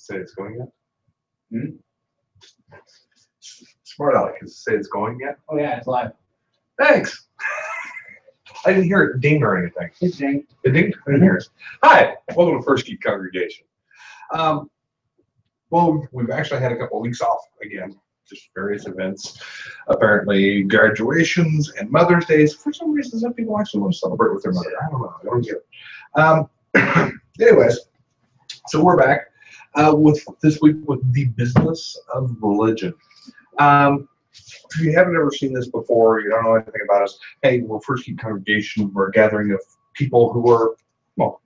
Say it's going yet? Hmm? Smart Alex, does it say it's going yet? Oh yeah, it's live. Thanks. I didn't hear it ding or anything. It's ding. It dinged? I didn't hear it. Hi, welcome to First Geek Congregation. Well, we've actually had a couple of weeks off again, just various events. Apparently, graduations and Mother's Days. For some reason, some people actually want to celebrate with their mother. I don't know. I don't get it. Anyways, so we're back with this week with the business of religion. If you haven't ever seen this before, you don't know anything about us, hey, we're First Geek Congregation. We're a gathering of people who are, well,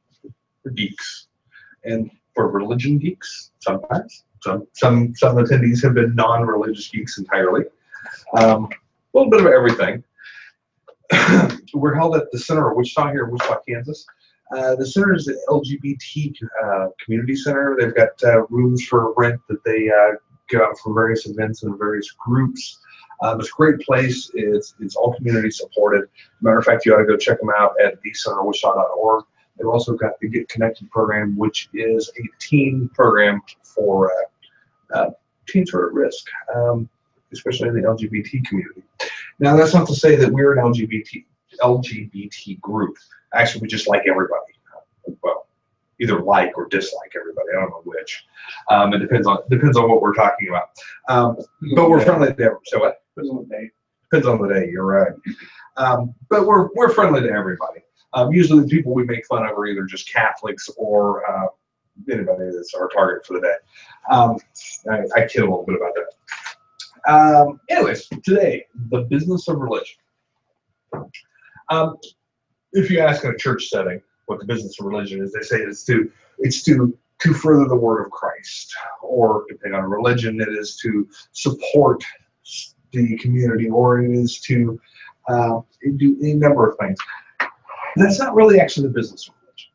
geeks. And for religion geeks, sometimes. Some attendees have been non-religious geeks entirely. A little bit of everything. We're held at the center of Wichita here in Wichita, Kansas. The center is the LGBT community center. They've got rooms for rent that they give out for various events and various groups. It's a great place. It's all community supported. Matter of fact, you ought to go check them out at thecenterwichita.org. They've also got the Get Connected program, which is a teen program for teens who are at risk, especially in the LGBT community. Now, that's not to say that we're an LGBT group. Actually, we just like everybody. Well, either like or dislike everybody. I don't know which. It depends on what we're talking about. But we're friendly to everybody. So what? Depends on the day. Depends on the day. You're right. But we're friendly to everybody. Usually, the people we make fun of are either just Catholics or anybody that's our target for the day. I kid a little bit about that. Anyways, today, the business of religion. If you ask in a church setting what the business of religion is, they say it's to further the word of Christ, or depending on religion, it is to support the community, or it is to do a number of things. That's not really actually the business of religion.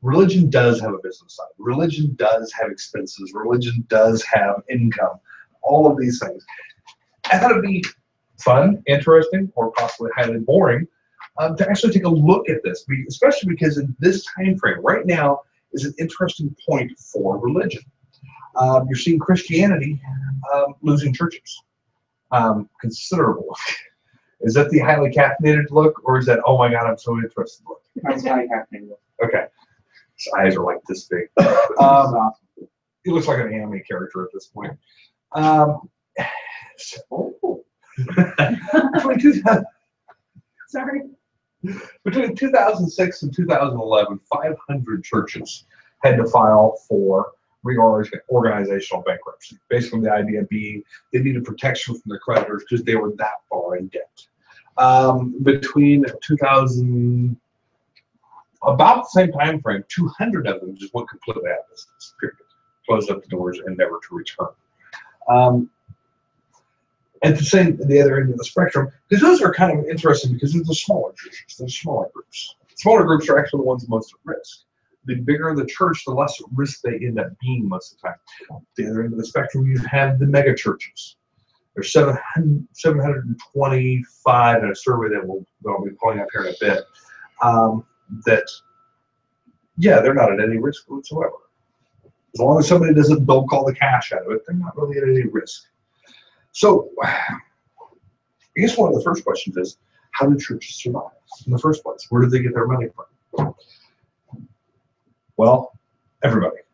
Religion does have a business side. Religion does have expenses. Religion does have income. All of these things. I thought it'd be fun, interesting, or possibly highly boring to actually take a look at this, especially because in this time frame, right now, is an interesting point for religion. You're seeing Christianity losing churches. Considerable. Is that the highly caffeinated look, or is that, oh my God, I'm so interested look? That's highly caffeinated. Okay. His eyes are like this big. He looks like an anime character at this point. Between 2006 and 2011, 500 churches had to file for reorganizational bankruptcy. Basically, the idea being they needed protection from their creditors because they were that far in debt. Between 2000, about the same time frame, 200 of them just went completely out of business, period. Closed up the doors and never to return. And to say the other end of the spectrum, because those are kind of interesting because they're the smaller churches, they're smaller groups. Smaller groups are actually the ones most at risk. The bigger the church, the less at risk they end up being most of the time. The other end of the spectrum, you have the mega churches. There's 725 in a survey that we'll be pulling up here in a bit. That, yeah, they're not at any risk whatsoever. As long as somebody doesn't bulk all the cash out of it, they're not really at any risk. So, I guess one of the first questions is, how do churches survive in the first place? Where do they get their money from? Well, everybody.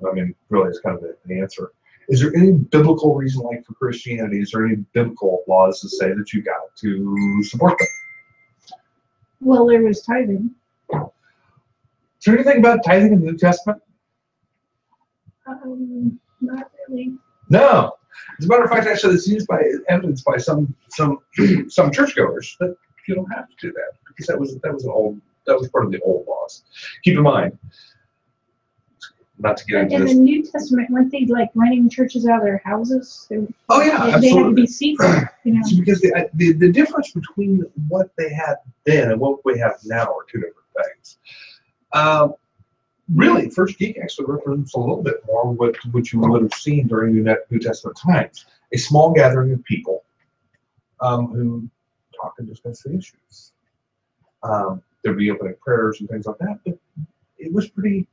I mean, really, it's kind of the answer. Is there any biblical reason, like for Christianity, is there any biblical laws to say that you got to support them? Well, there was tithing. Is there anything about tithing in the New Testament? Not really. No. As a matter of fact, actually, it's used by evidence by some churchgoers that you don't have to do that because that was part of the old laws. Keep in mind, not to get into in this. In the New Testament, weren't they like renting churches out of their houses? Oh yeah, absolutely. They had to be seated, you know. It's because the difference between what they had then and what we have now are two different things. Really, First Geek actually represents a little bit more what you would have seen during New Testament times. A small gathering of people who talk and discuss the issues. There'd be opening prayers and things like that, but it was pretty.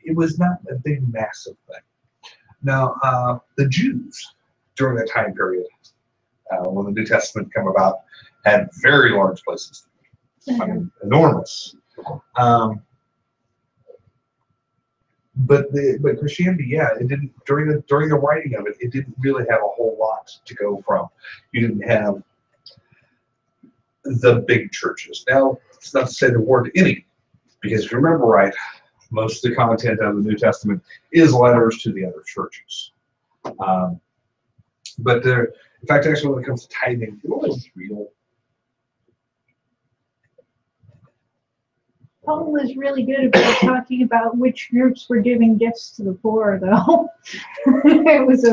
it was not a big, massive thing. Now, the Jews during that time period, when the New Testament came about, had very large places. I mean, enormous. But Christianity, yeah, it didn't during the writing of it. It didn't really have a whole lot to go from. You didn't have the big churches. Now, it's not to say there weren't any, because if you remember right, most of the content of the New Testament is letters to the other churches. But in fact, actually, when it comes to tithing, it was real. Paul was really good about talking about which groups were giving gifts to the poor, though. It was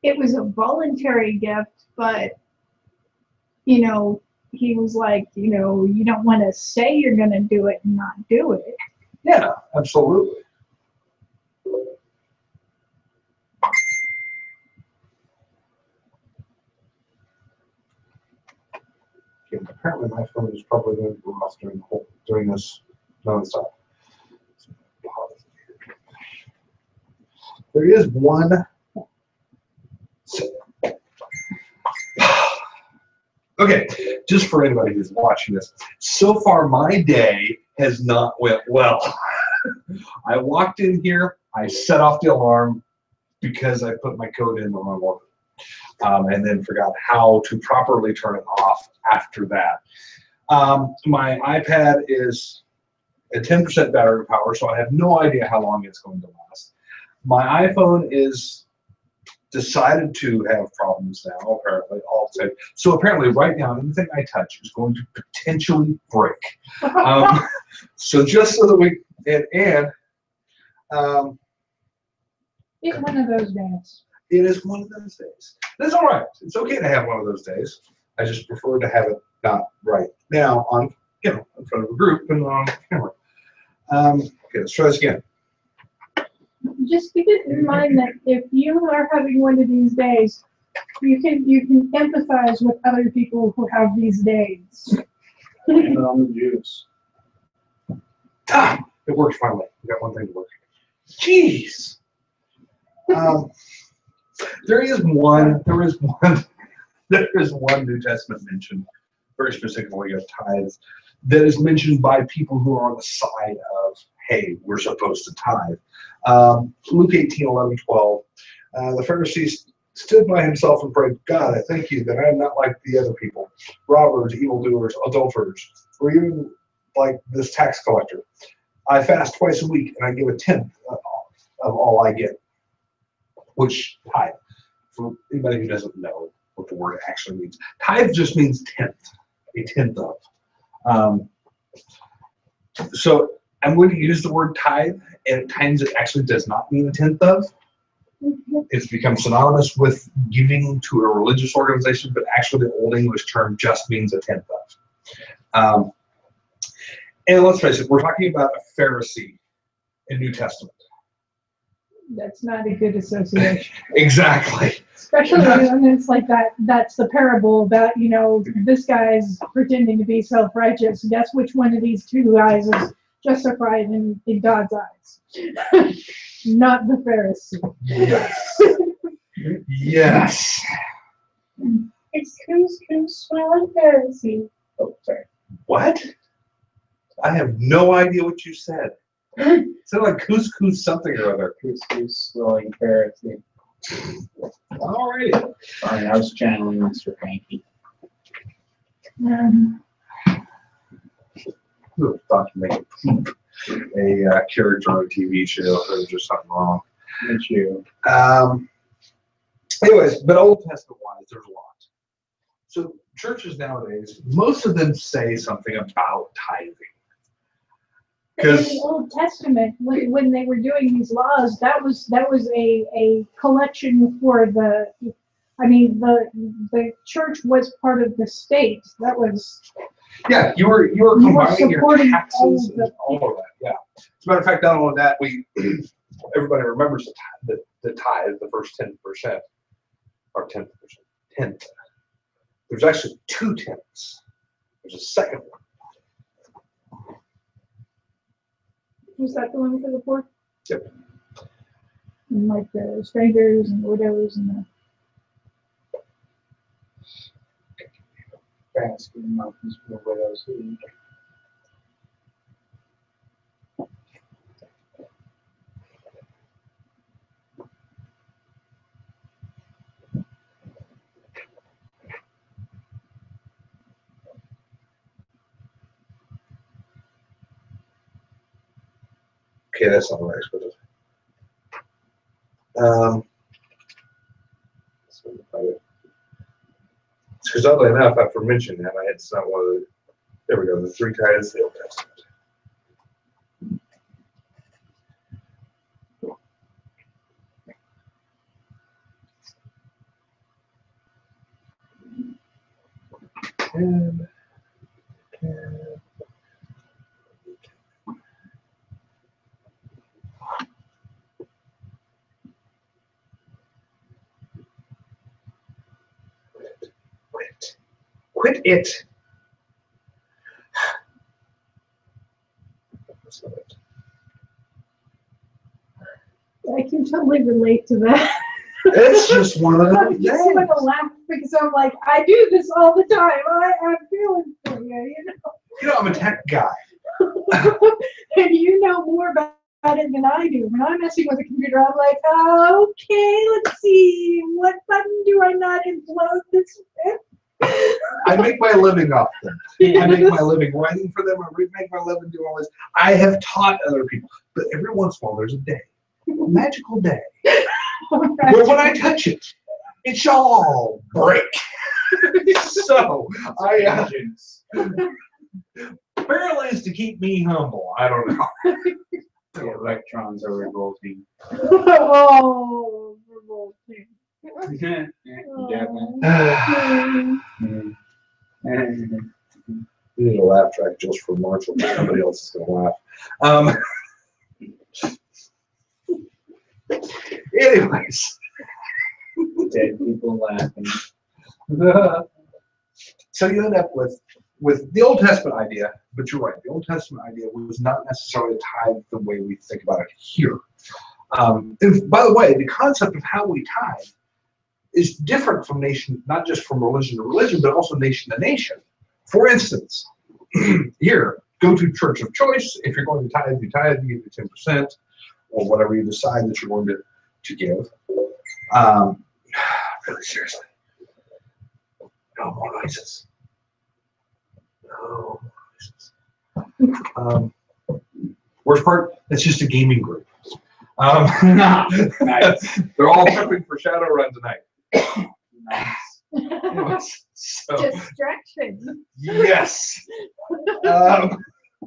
it was a voluntary gift, but, he was like, you don't want to say you're going to do it and not do it. Yeah, absolutely. Okay, apparently my phone is probably going to go off during this nonstop. There is one. Okay, just for anybody who's watching this, so far my day has not went well. I walked in here, I set off the alarm because I put my code in the wrong order, and then forgot how to properly turn it off after that. My iPad is at 10% battery power, so I have no idea how long it's going to last. My iPhone is decided to have problems now, apparently, also. So apparently right now, anything I touch is going to potentially break. So just so that It's one of those days. it is one of those days. That's all right. It's okay to have one of those days. I just prefer to have it not right now on, in front of a group and on camera. Okay, let's try this again. Just keep it in mind that if you are having one of these days, you can empathize with other people who have these days. And on the Jews. It worked finally. We got one thing to work. Jeez. There is one New Testament mention, very specifically of tithes, that is mentioned by people who are on the side of, hey, we're supposed to tithe. Luke 18, 11, 12. The Pharisees stood by himself and prayed, God, I thank you that I am not like the other people, robbers, evildoers, adulterers, or even like this tax collector. I fast twice a week and I give a tenth of all I get, which tithe. For anybody who doesn't know what the word actually means, tithe just means tenth, a tenth of. So I'm going to use the word tithe, and at times it actually does not mean a tenth of. It's become synonymous with giving to a religious organization, but actually the Old English term just means a tenth of. And let's face it, we're talking about a Pharisee in New Testament. That's not a good association. Exactly. Especially when it's like that. That's the parable about, this guy's pretending to be self-righteous. Guess which one of these two guys is justified in God's eyes? Not the Pharisee. Yes. Yes. It's couscous smelling Pharisee. Oh, sorry. What? I have no idea what you said. It sounded like couscous something or other. Couscous swelling Pharisee. All right. Sorry, I was channeling Mr. Frankie. Who would have thought to make a character on a TV show if there was just something wrong? It's you. Anyways, but Old Testament wise, there's a lot. So churches nowadays, most of them say something about tithing. In the Old Testament, when they were doing these laws, that was a collection for the church was part of the state. That was you were combining your supporting taxes and all of that. Yeah. As a matter of fact, not only that, everybody remembers the tithe, the first 10% or 10%. There's actually 2 tenths. There's a second one. Was that the one for the poor? Yep. And like the strangers and the widows and the. Basking mountains for widows who eat. Okay, that's not what I expected. Because oddly enough, after mentioning that, it's not one of the. There we go. The three tithes of the Old Testament. And quit it. That's not it. I can totally relate to that. It's just one of I'm those just days. gonna laugh because I'm like, I do this all the time. I'm feeling for you, You know, I'm a tech guy. and you know more about it than I do. When I'm messing with a computer, I'm like, okay, let's see, what button do I not implode this with? I make my living off them. I make my living writing for them. I make my living doing all this. I have taught other people, but every once in a while there's a day, a magical day, where when I touch it, it shall all break. So apparently it's to keep me humble. I don't know. The electrons are revolting. Oh, revolting. Yeah, you got that. Oh, We need a laugh track just for Marshall. Somebody else is going to laugh. Anyways. Dead people laughing. So you end up with the Old Testament idea, but you're right. The Old Testament idea was not necessarily tied the way we think about it here. And by the way, the concept of how we tithe is different from nation, not just from religion to religion, but also nation to nation. For instance, here, go to church of choice. If you're going to tithe, you give you 10%, or whatever you decide that you're going to give. Really seriously. No more noises. No noises. Worst part, it's just a gaming group. Nice. They're all prepping for Shadowrun tonight. Nice. Anyways, so, distraction. yes.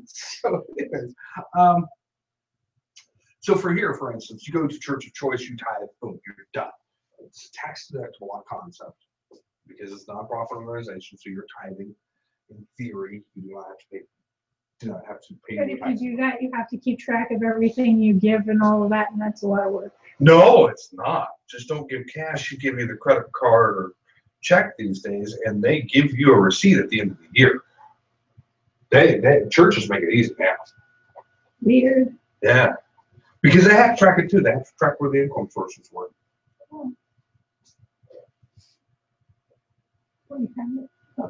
So, anyways, so for here, for instance, you go to church of choice, you tithe, boom, you're done. It's tax deductible concept because it's not a profit organization, so you're tithing. In theory, you do not have to pay. But if you do that, you have to keep track of everything you give and all of that, and that's a lot of work. No, it's not. Just don't give cash. You give either credit card or check these days, and they give you a receipt at the end of the year. Churches make it easy now. Weird. Yeah, because they have to track it too. They have to track where the income sources were. Oh.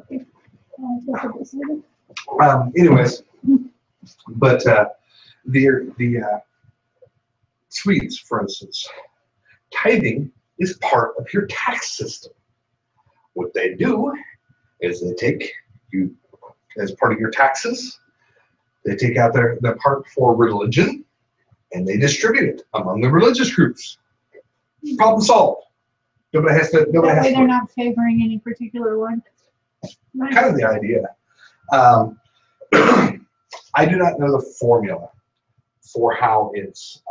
Okay. Anyways, but the Swedes, for instance, tithing is part of your tax system. What they do is they take you as part of your taxes. They take out their part for religion, and they distribute it among the religious groups. Problem solved. Nobody has to. Nobody That has way to. they're not favoring any particular one. Nice. Kind of the idea. I do not know the formula for how it's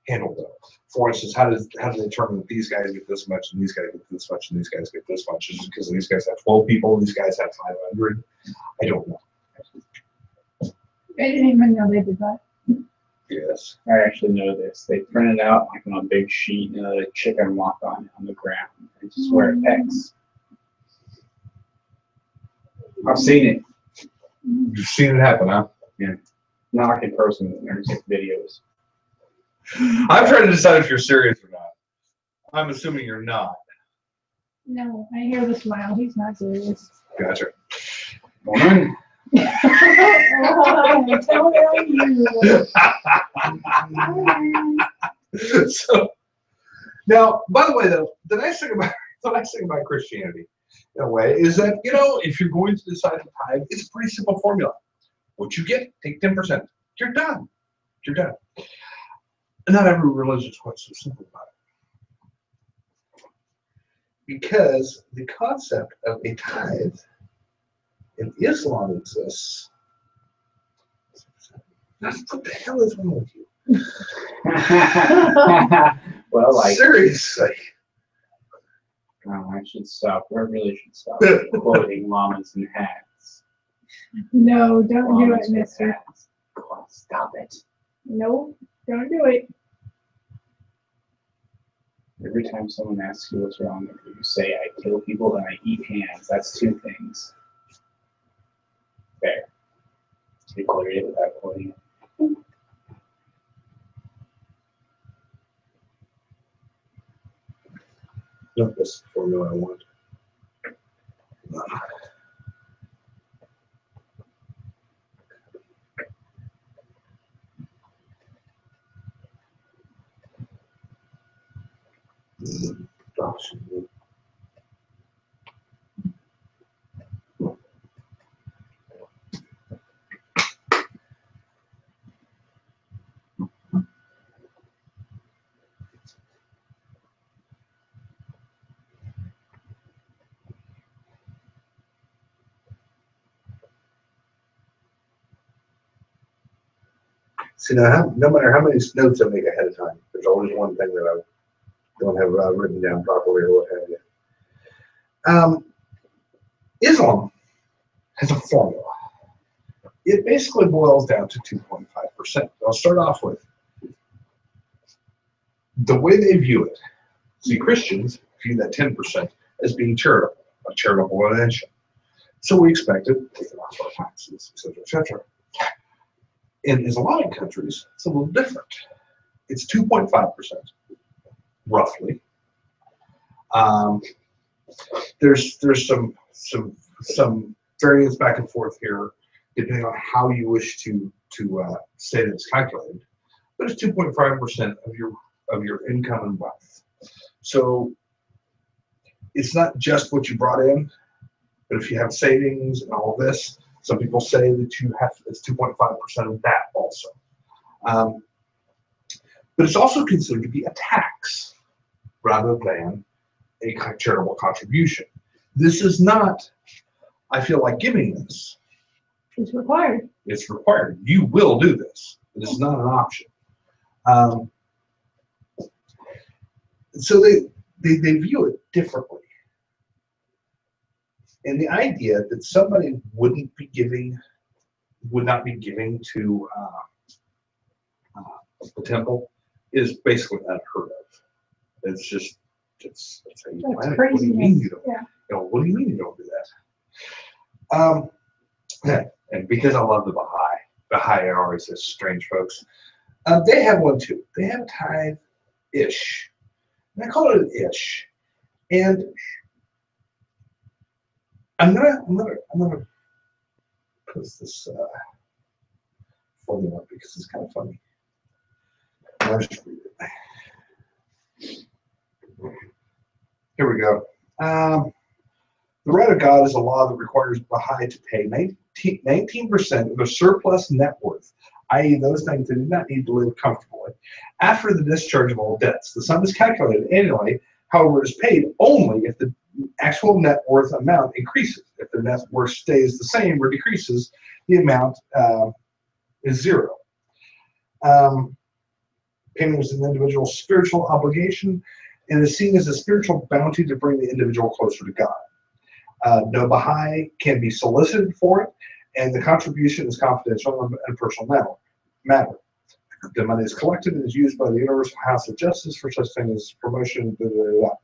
handled though. For instance, how do they determine that these guys get this much and these guys get this much and these guys get this much? Is it because these guys have 12 people and these guys have 500? I don't know. I didn't even know they did that. Yes. I actually know this. They print it out like on a big sheet and let a chicken walk on the ground. It's just where it pecks. I've seen it. You've seen it happen, huh? Yeah. Not in person, there's videos. I'm trying to decide if you're serious or not. I'm assuming you're not. No, I hear the smile. He's not serious. Gotcha. Morning. Oh, tell you. So now, by the way, though, the nice thing about Christianity, in a way, is that if you're going to decide to tithe, it's a pretty simple formula. What you get, take 10%. You're done. You're done. And not every religion is quite so simple about it, because the concept of a tithe in Islam exists. What the hell is wrong with you? Well, Seriously. I should stop. I really should stop quoting llamas and hats. No, don't do it, Llamas with mister. hats. Go on, stop it. No, don't do it. Every time someone asks you what's wrong with you, you say, I kill people and I eat hands. That's two things. Fair. You quoted it without quoting it. Not this formula I want. Gosh. See, now, no matter how many notes I make ahead of time, there's always one thing that I don't have written down properly or what have you. Islam has a formula. It basically boils down to 2.5%. I'll start off with the way they view it. See, Christians view that 10% as being charitable, a charitable donation. So we expect it, taken off our taxes, etc., etc. In Islamic countries, it's a little different. It's 2.5%, roughly. There's some variance back and forth here, depending on how you wish to say that it's calculated. But it's 2.5% of your income and wealth. So it's not just what you brought in, but if you have savings and all this, some people say that it's 2.5% of that also. But it's also considered to be a tax rather than a charitable contribution. This is not, I feel like giving this. It's required. It's required. You will do this. It is not an option. So they view it differently. And the idea that somebody would not be giving to the temple is basically unheard of. It's how you plan it. What do you mean you don't? Yeah. What do you mean you don't do that? And because I love the Baha'i are always such strange folks. They have one too. They have a tithe-ish. And I call it an ish. And I'm gonna post this formula because it's kind of funny. I'll just read it. Here we go. The right of God is a law that requires Baha'i to pay 19% of their surplus net worth, i.e. those things they do not need to live comfortably, after the discharge of all debts. The sum is calculated annually, however, it is paid only if the actual net worth amount increases. If the net worth stays the same or decreases, the amount is zero. Payment is an individual's spiritual obligation and is seen as a spiritual bounty to bring the individual closer to God. No Baha'i can be solicited for it, and the contribution is confidential and personal matter. The money is collected and is used by the Universal House of Justice for such things as promotion. Blah, blah, blah.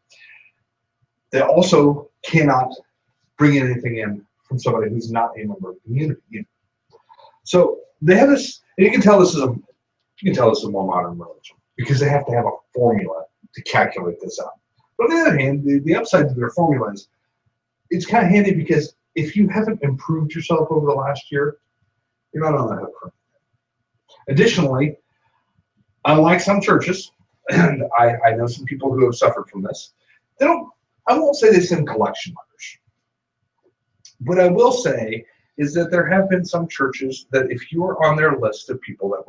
They also cannot bring anything in from somebody who's not a member of the community. So they have this, and you can tell this is a more modern religion because they have to have a formula to calculate this out. But on the other hand, the upside to their formula is it's kind of handy because if you haven't improved yourself over the last year, you're not on the hook for it. Additionally, unlike some churches, and I know some people who have suffered from this, I won't say they send collection letters. What I will say is that there have been some churches that if you are on their list of people that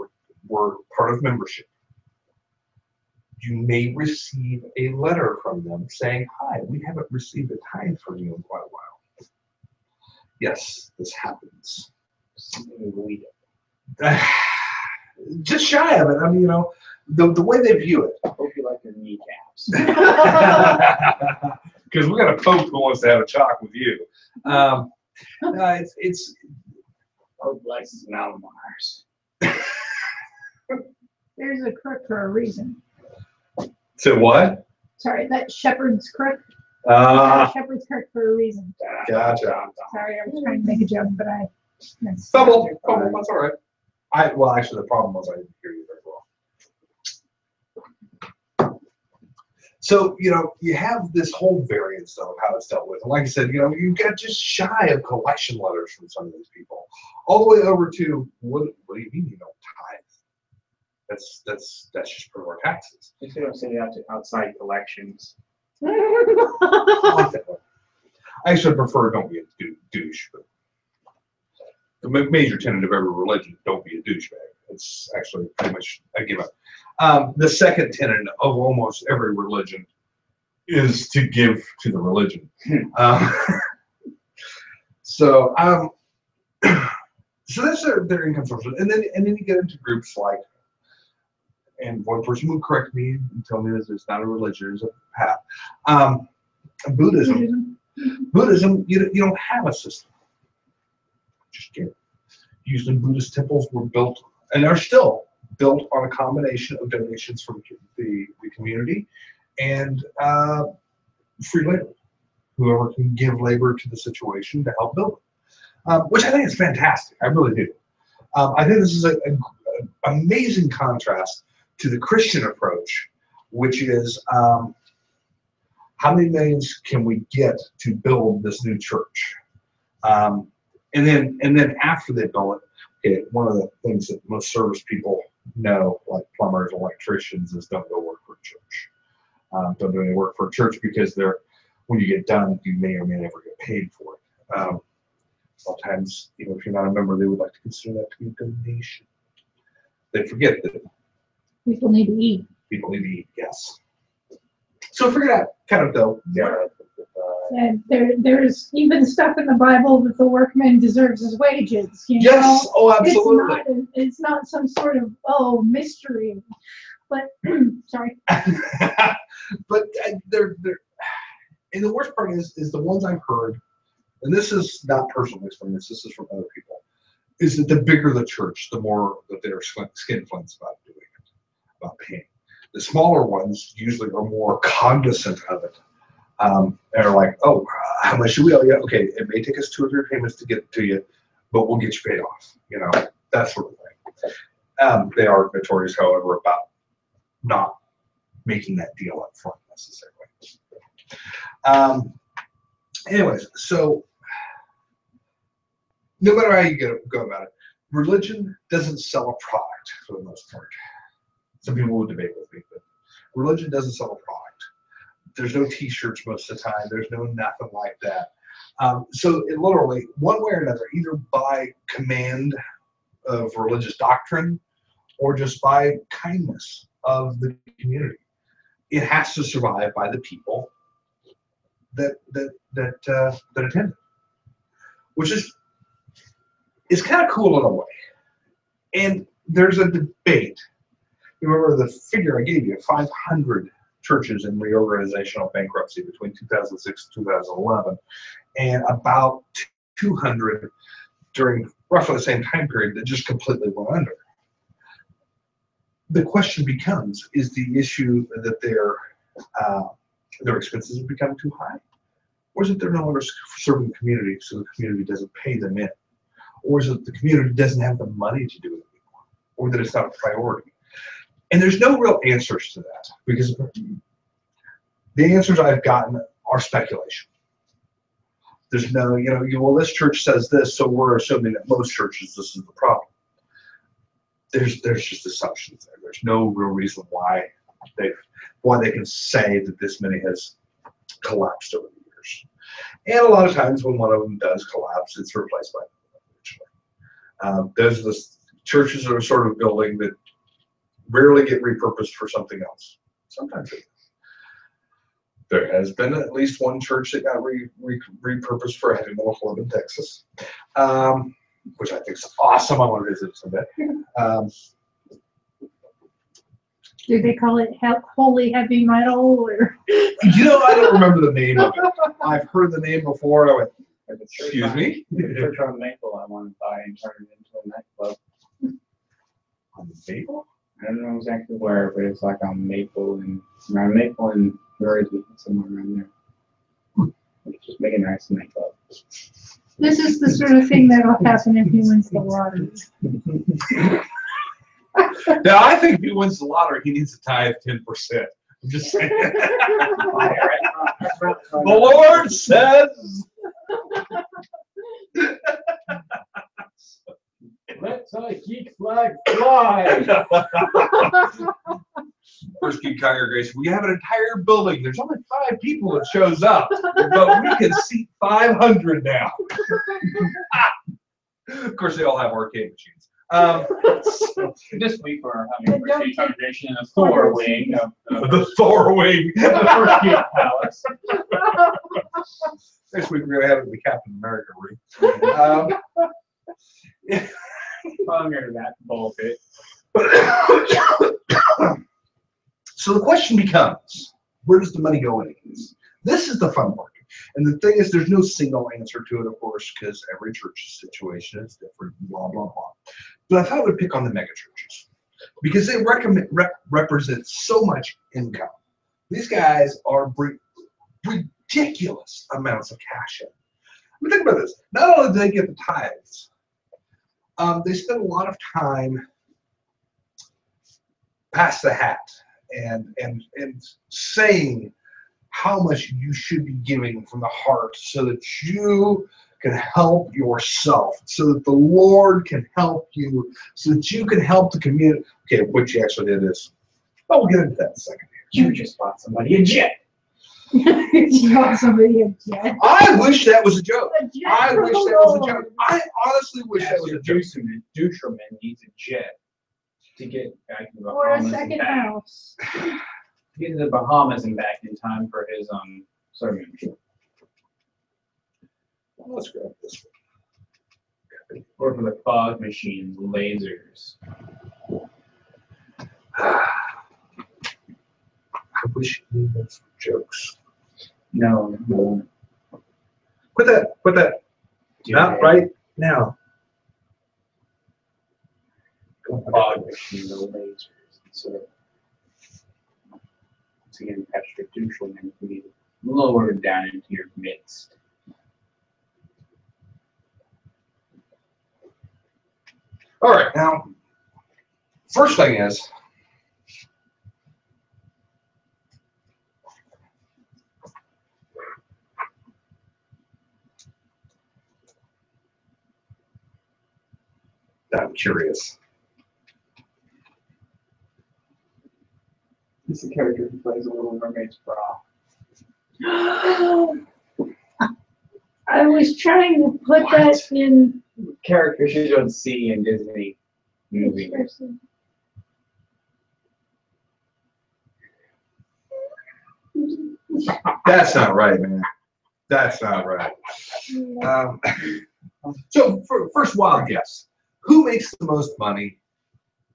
were part of membership, you may receive a letter from them saying, "Hi, we haven't received a tithe from you in quite a while." Yes, this happens. Just shy of it. I mean, the way they view it. I hope you like your kneecaps. Because we got a pope who wants to have a talk with you. It's Oh, bless Mount Mars. There's a crook for a reason. so what? Sorry, that shepherd's crook. Shepherd's crook for a reason. Gotcha. Sorry, I was trying to make a joke, but I. Fumble. That's all right. Well, actually, the problem was I didn't hear you very well. So, you have this whole variance of how it's dealt with. And like I said, you got just shy of collection letters from some of these people, all the way over to what do you mean you don't tithe? That's just part of our taxes. You should have said it outside collections. I actually prefer don't be a douche, but the major tenet of every religion, don't be a douchebag. It's actually pretty much a give up. The second tenet of almost every religion is to give to the religion. So that's their income sources, and then you get into groups like, and one person will correct me and tell me this is not a religion, it's a path. Buddhism, you don't have a system. Just get Houston Buddhist temples were built and are still built on a combination of donations from the community and free labor. Whoever can give labor to the situation to help build it, which I think is fantastic. I really do. I think this is an amazing contrast to the Christian approach, which is how many millions can we get to build this new church? And then after they build it, okay, one of the things that most service people know, like plumbers, electricians, is don't go work for a church. Don't do any work for a church because when you get done, you may or may never get paid for it. Sometimes, if you're not a member, they would like to consider that to be a donation. They forget that People need to eat. people need to eat, yes. So figure out kind of though. Yeah. And there's even stuff in the Bible that the workman deserves his wages. Yes. Oh, absolutely. It's not some sort of mystery. But sorry. But they're and the worst part is the ones I've heard, and this is not personal experience. This is from other people. Is that the bigger the church, the more that they're skinflints about doing it, about paying. The smaller ones usually are more cognizant of it. And are like, oh, how much do we owe you? Okay, it may take us 2 or 3 payments to get to you, but we'll get you paid off. That sort of thing. They are notorious, however, about not making that deal up front necessarily. Anyways, so no matter how you go about it, religion doesn't sell a product for the most part. Some people will debate with me, but religion doesn't sell a product. There's no T-shirts most of the time. There's no nothing like that. So it literally, one way or another, either by command of religious doctrine or just by kindness of the community, it has to survive by the people that attend it, which is kind of cool in a way. And there's a debate. You remember the figure I gave you, 500 churches in reorganizational bankruptcy between 2006 and 2011, and about 200 during roughly the same time period that just completely went under. The question becomes, is the issue that their expenses have become too high? Or is it they're no longer serving the community, so the community doesn't pay them in? or is it the community doesn't have the money to do it anymore, or that it's not a priority? And there's no real answers to that, because the answers I've gotten are speculation. There's no, well, this church says this, so we're assuming that most churches, this is the problem. There's just assumptions there. There's no real reason why they can say that this many has collapsed over the years. And a lot of times when one of them does collapse, it's replaced by another. There's this churches that are sort of building that rarely get repurposed for something else. Sometimes they do. There has been at least one church that got repurposed for a heavy metal club in Texas, which I think is awesome. I want to visit someday. Do they call it holy heavy metal or? I don't remember the name of it. I've heard the name before. I went, excuse me? The church on Maple I want to buy and turn it into a nightclub. On Maple? I don't know exactly where, but it's like on Maple and around Maple and Jersey, somewhere around there. Just make a nice nightclub. This is the sort of thing that'll happen if he wins the lottery. Now, I think if he wins the lottery, he needs to tithe 10%. I'm just saying. The Lord says. Let's geek flag fly. First Geek congregation. We have an entire building. There's only 5 people that shows up, but we can seat 500 now. Of course, they all have arcade machines. This week we're having a First Geek congregation in the Thor wing of the Thor wing. the First Geek Palace. Next week we're going to have it in the Captain America room. Under that pulpit. So the question becomes, where does the money go in this? This is the fun part. And the thing is, there's no single answer to it, of course, because every church's situation is different, blah, blah, blah. But I thought I would pick on the mega churches because they represent so much income. These guys are ridiculous amounts of cash in. I mean, think about this. Not only do they get the tithes, they spend a lot of time past the hat and saying how much you should be giving from the heart so that you can help yourself, so that the Lord can help you, so that you can help the community. Okay, what you actually did is, we'll get into that in a second. You just bought somebody a jet. You bought somebody a jet. I wish that was a joke. A jet I for wish the that was a Lord. joke. I honestly wish that was a joke. Dusherman needs a jet to get back to the Or a Bahamas and second back. house. To get to the Bahamas and back in time for his sermon. Well, let's grab this one. Or for the fog machine, lasers. I wish you knew those jokes. No. Put that. Not right now. Fog machine, the lasers. So, once again, Pastor Dusherman can be lowered down into your midst. All right, now, first thing is, I'm curious. He's the character who plays a Little Mermaid's bra. I was trying to put that in. Characters you don't see in Disney movies. That's not right, man. That's not right. So, first wild guess. Who makes the most money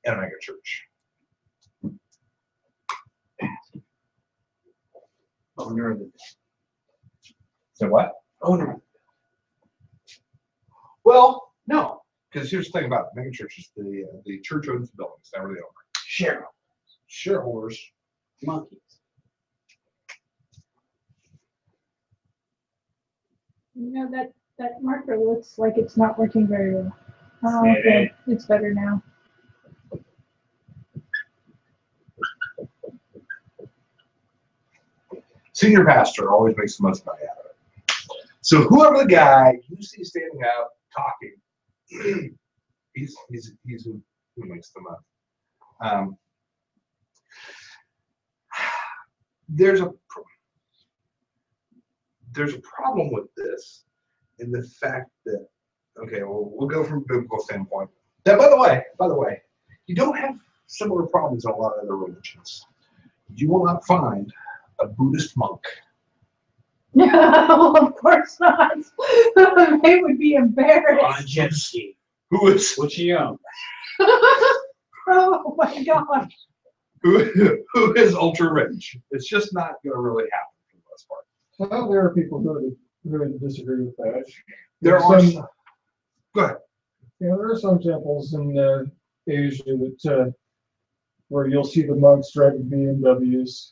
in a mega church? Owner of the So what? Owner. Well, no, because here's the thing about mega churches: the church owns the buildings, never the owner. Cheryl. Shareholders. Monkeys. You know, That marker looks like it's not working very well. Oh, It okay. It's better now. Senior pastor always makes the most money out of it. So whoever the guy you see standing out talking, he's who makes the money. There's a problem with this in the fact that, okay, well, we'll go from a biblical standpoint. Now, by the way, you don't have similar problems in a lot of other religions. You will not find a Buddhist monk. No, of course not. They would be embarrassed. On a jet ski. Who is What you own? Oh my gosh. who is ultra rich. It's just not going to really happen for the most part. Well, there are people who really disagree with that. There are some, some. Go ahead. there are some temples in Asia that where you'll see the monks driving BMWs.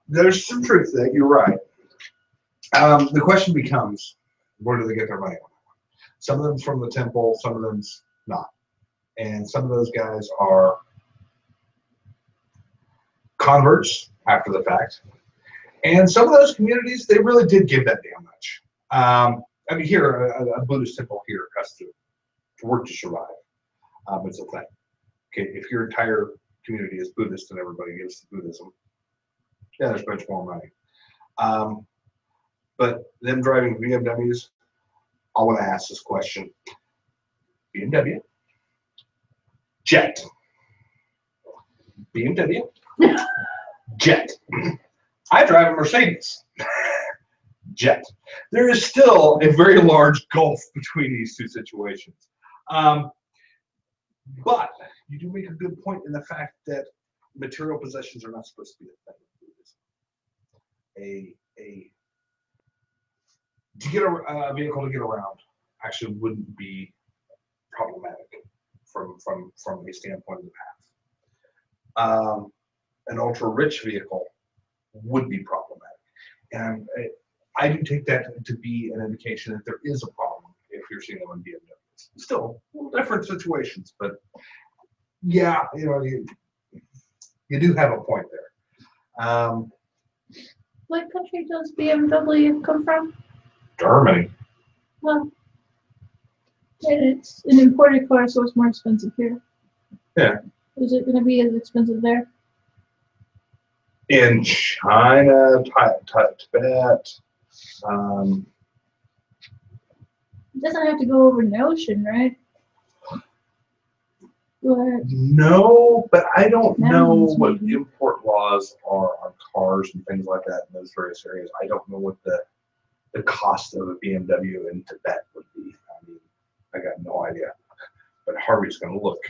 There's some truth to that. You're right. The question becomes, where do they get their money? Some of them's from the temple, some of them's not, and some of those guys are converts after the fact, and some of those communities they really did give that damn much. I mean, here a Buddhist temple here has to work to survive. It's a thing. Okay, if your entire community is Buddhist and everybody gives to Buddhism, yeah, there's much more money. But them driving BMWs, I want to ask this question: BMW, Jet, BMW, Jet. I drive a Mercedes. Jet. There is still a very large gulf between these two situations. But you do make a good point in the fact that material possessions are not supposed to be a thing. To get a vehicle to get around actually wouldn't be problematic from a standpoint of the path. An ultra rich vehicle would be problematic, and I do take that to be an indication that there is a problem if you're seeing them on BMWs. Still, a little different situations, but yeah, you do have a point there. What country does BMW come from? Germany. Well, it's an imported car, so it's more expensive here. Yeah. Is it going to be as expensive there? In China, Tibet. It doesn't have to go over the ocean, right? But No, but I don't know Mountains, what maybe. import laws are on cars and things like that in those various areas. I don't know what the cost of a BMW in Tibet would be. I mean, I got no idea. But Harvey's going to look.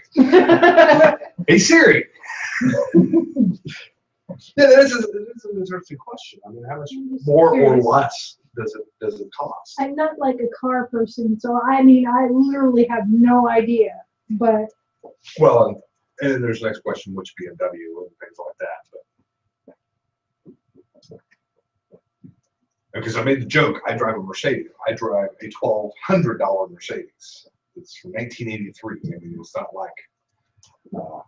Hey Siri. Yeah, this is an interesting question. I mean, how much more or Curious. less does it cost? I'm not like a car person, so I mean, I literally have no idea. But Well, and then there's the next question, which BMW and things like that. But because I made the joke, I drive a Mercedes. I drive a $1,200 Mercedes. It's from 1983. I mean, it's not like.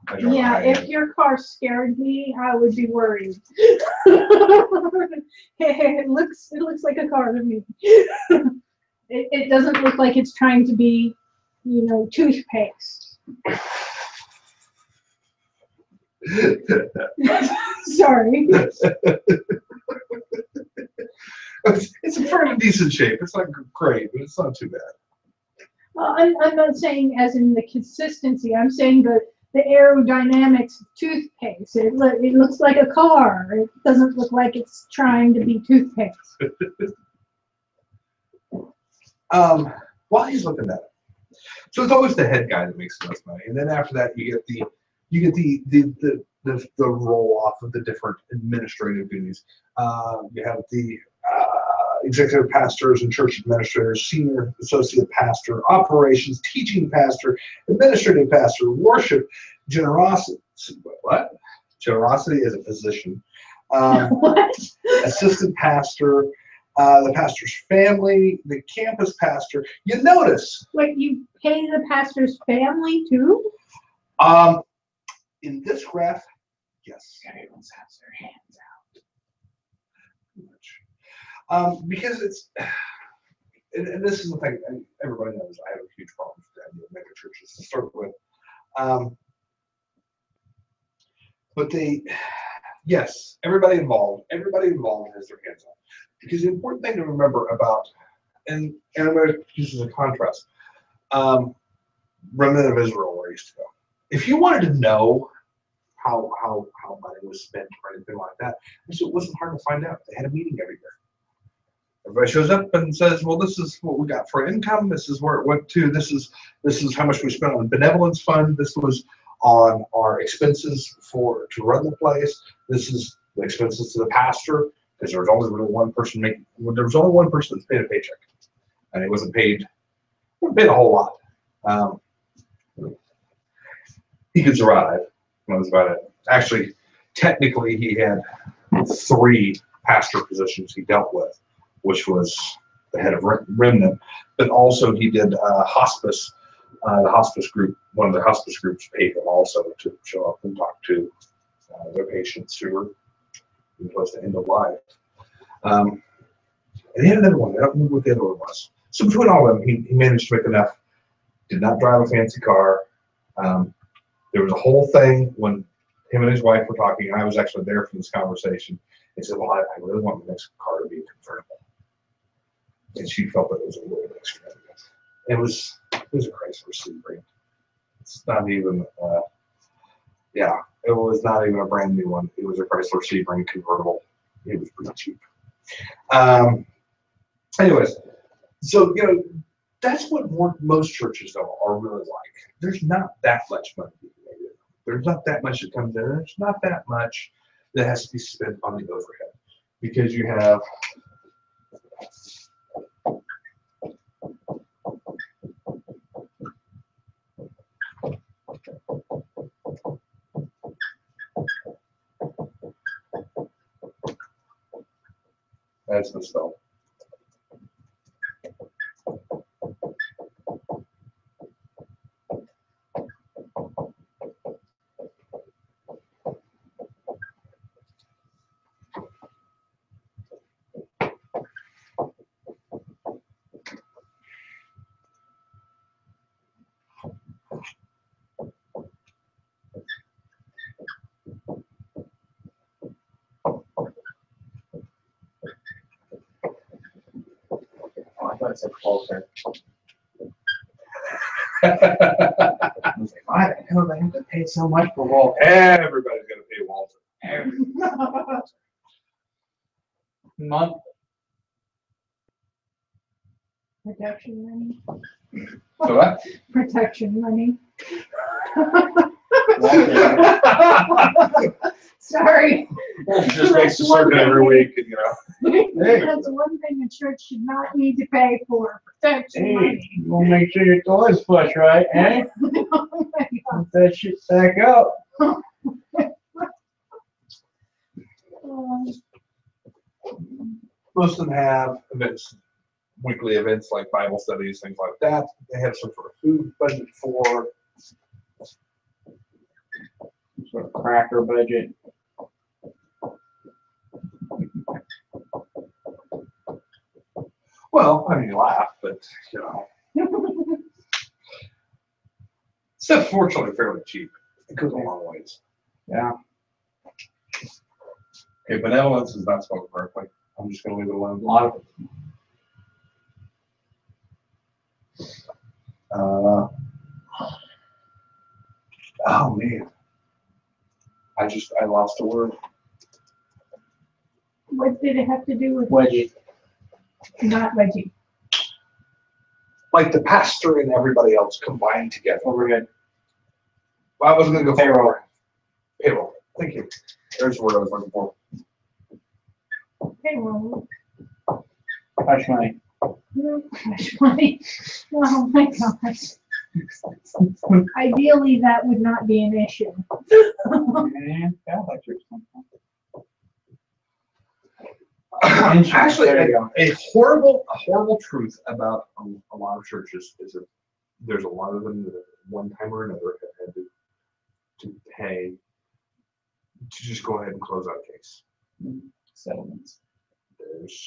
I drive a yeah, high-end. if your car scared me, I would be worried. it looks like a car to me. It doesn't look like it's trying to be, toothpaste. Sorry. It's in pretty decent shape. It's not great, but it's not too bad. I'm not saying as in the consistency. I'm saying the aerodynamics of toothpaste. It looks like a car. It doesn't look like it's trying to be toothpaste. While he's looking at it, so it's always the head guy that makes the most money, and then after that you get the roll off of the different administrative duties. You have the executive pastors and church administrators, senior associate pastor, operations, teaching pastor, administrative pastor, worship, generosity. What? Generosity is a position. What? Assistant pastor, the pastor's family, the campus pastor. You notice Wait, you pay the pastor's family too? in this graph, yes. Everyone's has their hands out. Pretty much. Because it's, and this is the thing, and everybody knows I have a huge problem with the idea of mega churches to start with. But yes, everybody involved has their hands on. Because the important thing to remember about, and I'm going to use this as a contrast, Remnant of Israel, where I used to go. If you wanted to know how money was spent or anything like that, so it wasn't hard to find out. They had a meeting every year. Everybody shows up and says, well, this is what we got for income. This is where it went to. This is how much we spent on the benevolence fund. This was on our expenses to run the place. This is the expenses to the pastor, because there was only really one person that's paid a paycheck. And it wasn't paid a whole lot. He could survive. That was about it. Actually, technically, he had 3 pastor positions he dealt with, which was the head of Remnant, but also he did hospice. The hospice group, one of the hospice groups paid him also to show up and talk to their patients who were close to end of life. And he had another one. I don't remember what the other one was. So between all of them, he managed to make enough. Did not drive a fancy car. There was a whole thing when him and his wife were talking. I was actually there for this conversation. He said, well, I really want the next car to be convertible. And she felt that it was a little bit extravagant. It was a Chrysler Sebring. It's not even, it was not even a brand new one. It was a Chrysler Sebring convertible. It was pretty cheap. Anyways, so, that's what most churches though are really like. There's not that much money being made. There's not that much that comes in. There's not that much that has to be spent on the overhead, because you have that's misspelled. I thought it said closer. I was like, why the hell do they have to pay so much for Walter? Everybody's going to pay Walter. Month. Protection money. So what? Protection money. Walter. Sorry. He just makes a circuit every week, and That's one thing a church should not need to pay for, protection Hey, money. you gonna make sure your toilet's flush, right? Eh? Oh my God. Put that shit back up. most of them have events, weekly events like Bible studies, things like that. They have some sort of food budget for. Sort of cracker budget. Well, I mean, you laugh, but stuff fortunately fairly cheap. It goes a long ways. Yeah. Okay, benevolence is not spelled correctly. I'm just going to leave it alone. A lot of it. Oh man, I lost a word. What did it have to do with Wedgie. not veggie? Like the pastor and everybody else combined together. Overhead. Well, I wasn't going to go Payroll. Payroll. Thank you. There's the word I was looking for. Payroll. Hush money. Gosh, money. Oh my gosh. Ideally, that would not be an issue. Yeah, like Actually, There you go. a horrible truth about a lot of churches is that there's a lot of them that at one time or another have had to pay to just go ahead and close out a case. Settlements. There's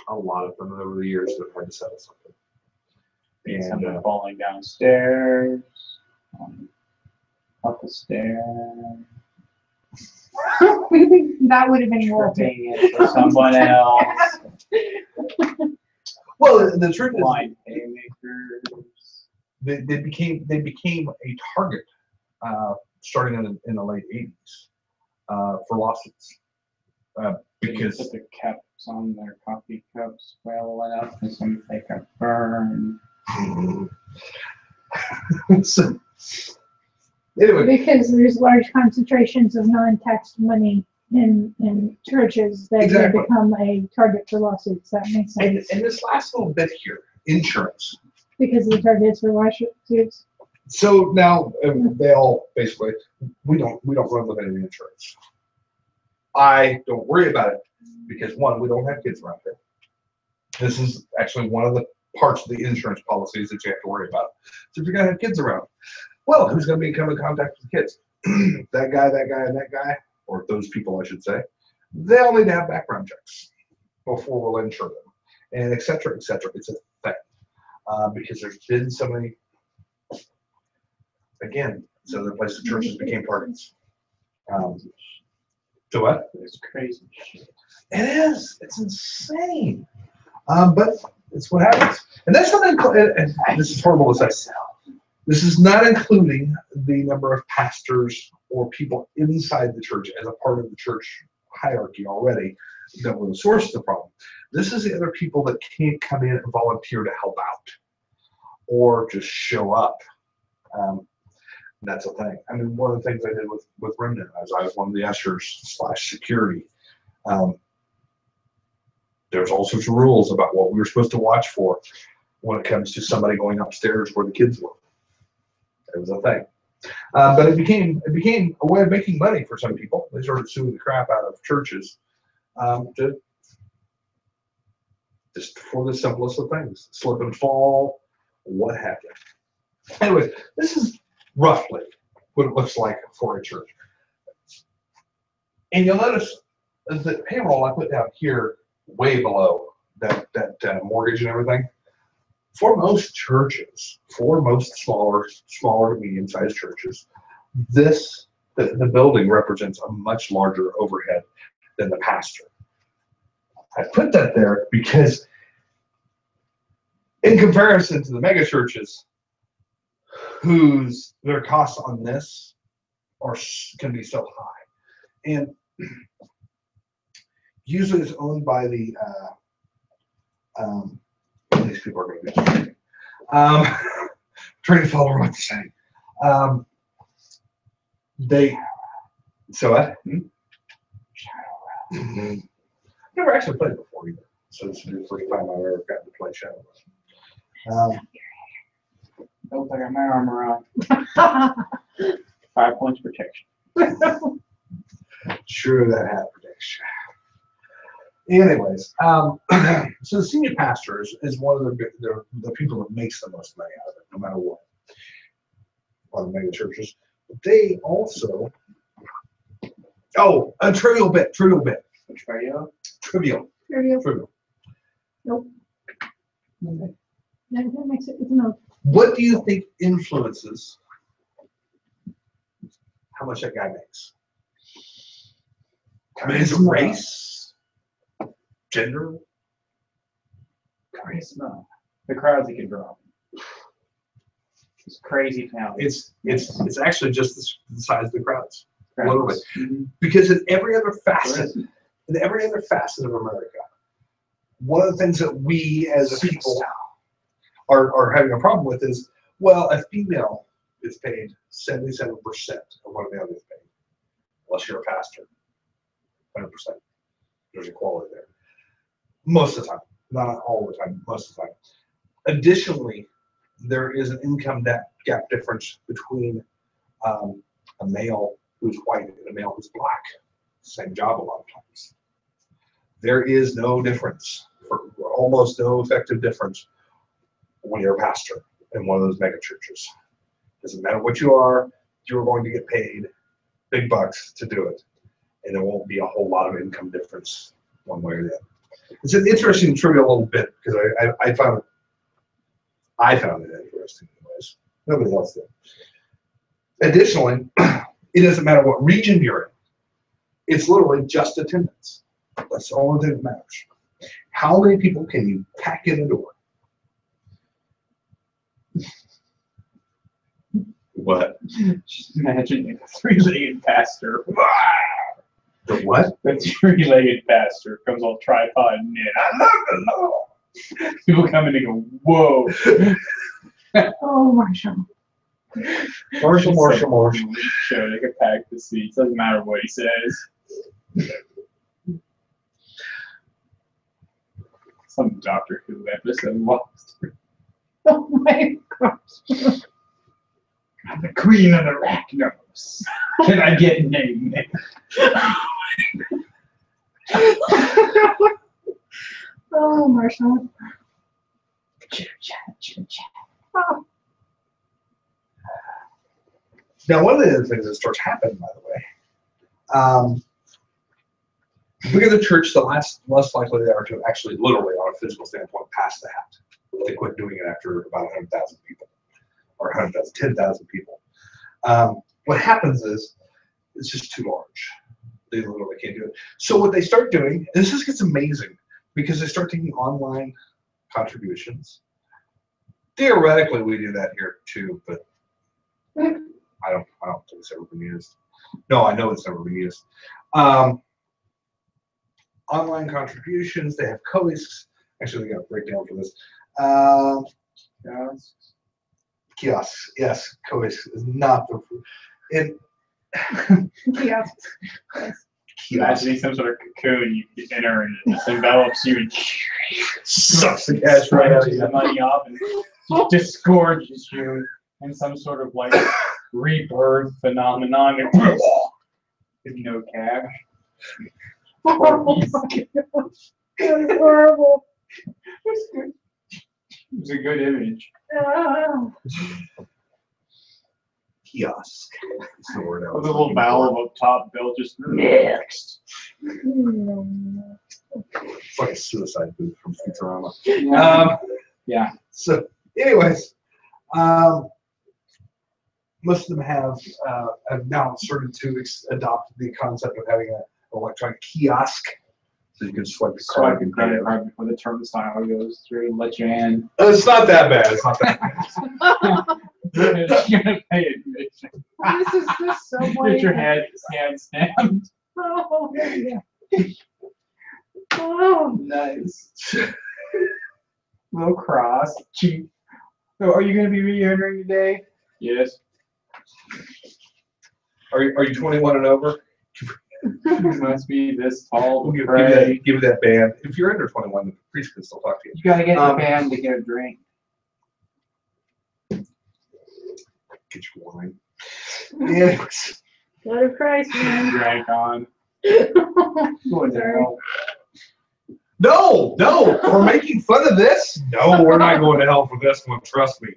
a lot of them over the years that have had to settle something. And Someone falling downstairs, up the stairs, That would have been Walter. tripping into someone else, well, the truth is, blind haymakers. they became a target starting in the late 80s for lawsuits because Put the caps on their coffee cups well enough and some they got burned. so, anyway, Because there's large concentrations of non-taxed money in churches that Exactly. have become a target for lawsuits. That makes sense. and this last little bit here, insurance. Because the targets for lawsuits. So now they all basically we don't run with any insurance. I don't worry about it because one, we don't have kids around here. This is actually one of the parts of the insurance policies that you have to worry about. So if you're gonna have kids around, well, who's gonna come in contact with the kids? that guy, and that guy, or those people, I should say. They all need to have background checks before we'll insure them, and et cetera, et cetera. It's a thing because there's been so many. Again, so the place the churches became targets. So what? It's crazy shit. It is. It's insane. But it's what happens. And that's not and this is horrible to say. This is not including the number of pastors or people inside the church as a part of the church hierarchy already that were the source of the problem. This is the other people that can't come in and volunteer to help out or just show up. That's a thing. I mean, one of the things I did with Remnant is I was one of the ushers / security. There's all sorts of rules about what we were supposed to watch for when it comes to somebody going upstairs where the kids were. It was a thing. But it became a way of making money for some people. They started suing the crap out of churches just for the simplest of things. Slip and fall, what have you. Anyway, this is roughly what it looks like for a church. And you'll notice the payroll I put down here way below that mortgage and everything. For most churches, for most smaller to medium-sized churches, the building represents a much larger overhead than the pastor. I put that there because in comparison to the mega churches, their costs on this can be so high, and usually it's owned by the these people are going to be trying to follow what they're saying. Never actually played it before either, so this is the first time I've ever gotten to play Shadowrun. Nope, I got my armor on. 5 points protection. Sure, that hat protection. Anyways, so the senior pastor is one of the people that makes the most money out of it, no matter what. One of the mega churches. They also, a trivial bit. Which way you? Trivial. Nope. That makes it, no. What do you think influences how much that guy makes? I mean, is it race? Gender? Charisma. The crowds he can draw. It's crazy town. It's actually just the size of the crowds. Literally. Mm-hmm. Because in every other facet of America, one of the things that we as a people are having a problem with is, well, a female is paid 77% of what a male is paid, unless you're a pastor. 100%. There's equality there. Most of the time. Not all the time, most of the time. Additionally, there is an income gap difference between a male who's white and a male who's black. Same job a lot of times. There is no difference, for almost no effective difference when you're a pastor in one of those mega churches. Doesn't matter what you are, you're going to get paid big bucks to do it. And there won't be a whole lot of income difference one way or the other. It's an interesting trivia a little bit because I found it interesting anyways. Nobody else did. Additionally, it doesn't matter what region you're in. It's literally just attendance. That's the only thing that matters. How many people can you pack in the door? What? Just imagine a three-legged pastor. The what? The three-legged pastor comes all tripod and in. I love the Lord. People come in and go, whoa. Oh, Marshall. Marshall. Show, they can pack the seats. Doesn't matter what he says. Some Doctor Who episode lost. Oh my gosh. I'm the queen of the Arachnos. Can I get a name? Oh, Marshall. Chitter chat. Oh. Now, one of the other things that starts happening, by the way, the bigger the church, the less likely they are to actually, literally, on a physical standpoint, pass the hat. They quit doing it after about 100,000 people, or 100,000, 10,000 people. What happens is it's just too large. They literally can't do it. So what they start doing, and this just gets amazing, because they start taking online contributions. Theoretically, we do that here too, but I don't think it's ever been used. No, I know it's never been used. Online contributions, they have kiosks. Actually, they got a breakdown for this. Kiosks, yes, kiosks is not the it. Yeah. Imagining some sort of cocoon you enter and it just envelops you and Sucks the cash right out of scratches you. the money off and disgorges you in some sort of like rebirth phenomenon. With no cash. Oh my gosh. That's horrible. It was a good image. Ah. Kiosk. That's the word I With was a little looking valve for. up top, Bill just next. It's like a suicide booth from Futurama. Yeah. So, anyways, most of them have now started to adopt the concept of having an electronic kiosk, so you can swipe the Swipe card. your credit card before the turnstile goes through and let you in. It's not that bad. It's not that bad. You're gonna pay admission. This is just so Get your blank. hand stamped. Oh, yeah. Oh. Nice. Little cross. Cheap. So are you gonna be re-entering today? Yes. Are you 21 and over? You must be this tall. We'll to give pray. that band. If you're under 21, the priest can still talk to you. You gotta get the band to get a drink. Get your wine. Anyways, Blood of Christ, man. Drank on. Going Sorry. down. no, we're making fun of this. No, we're not going to hell for this one. Trust me.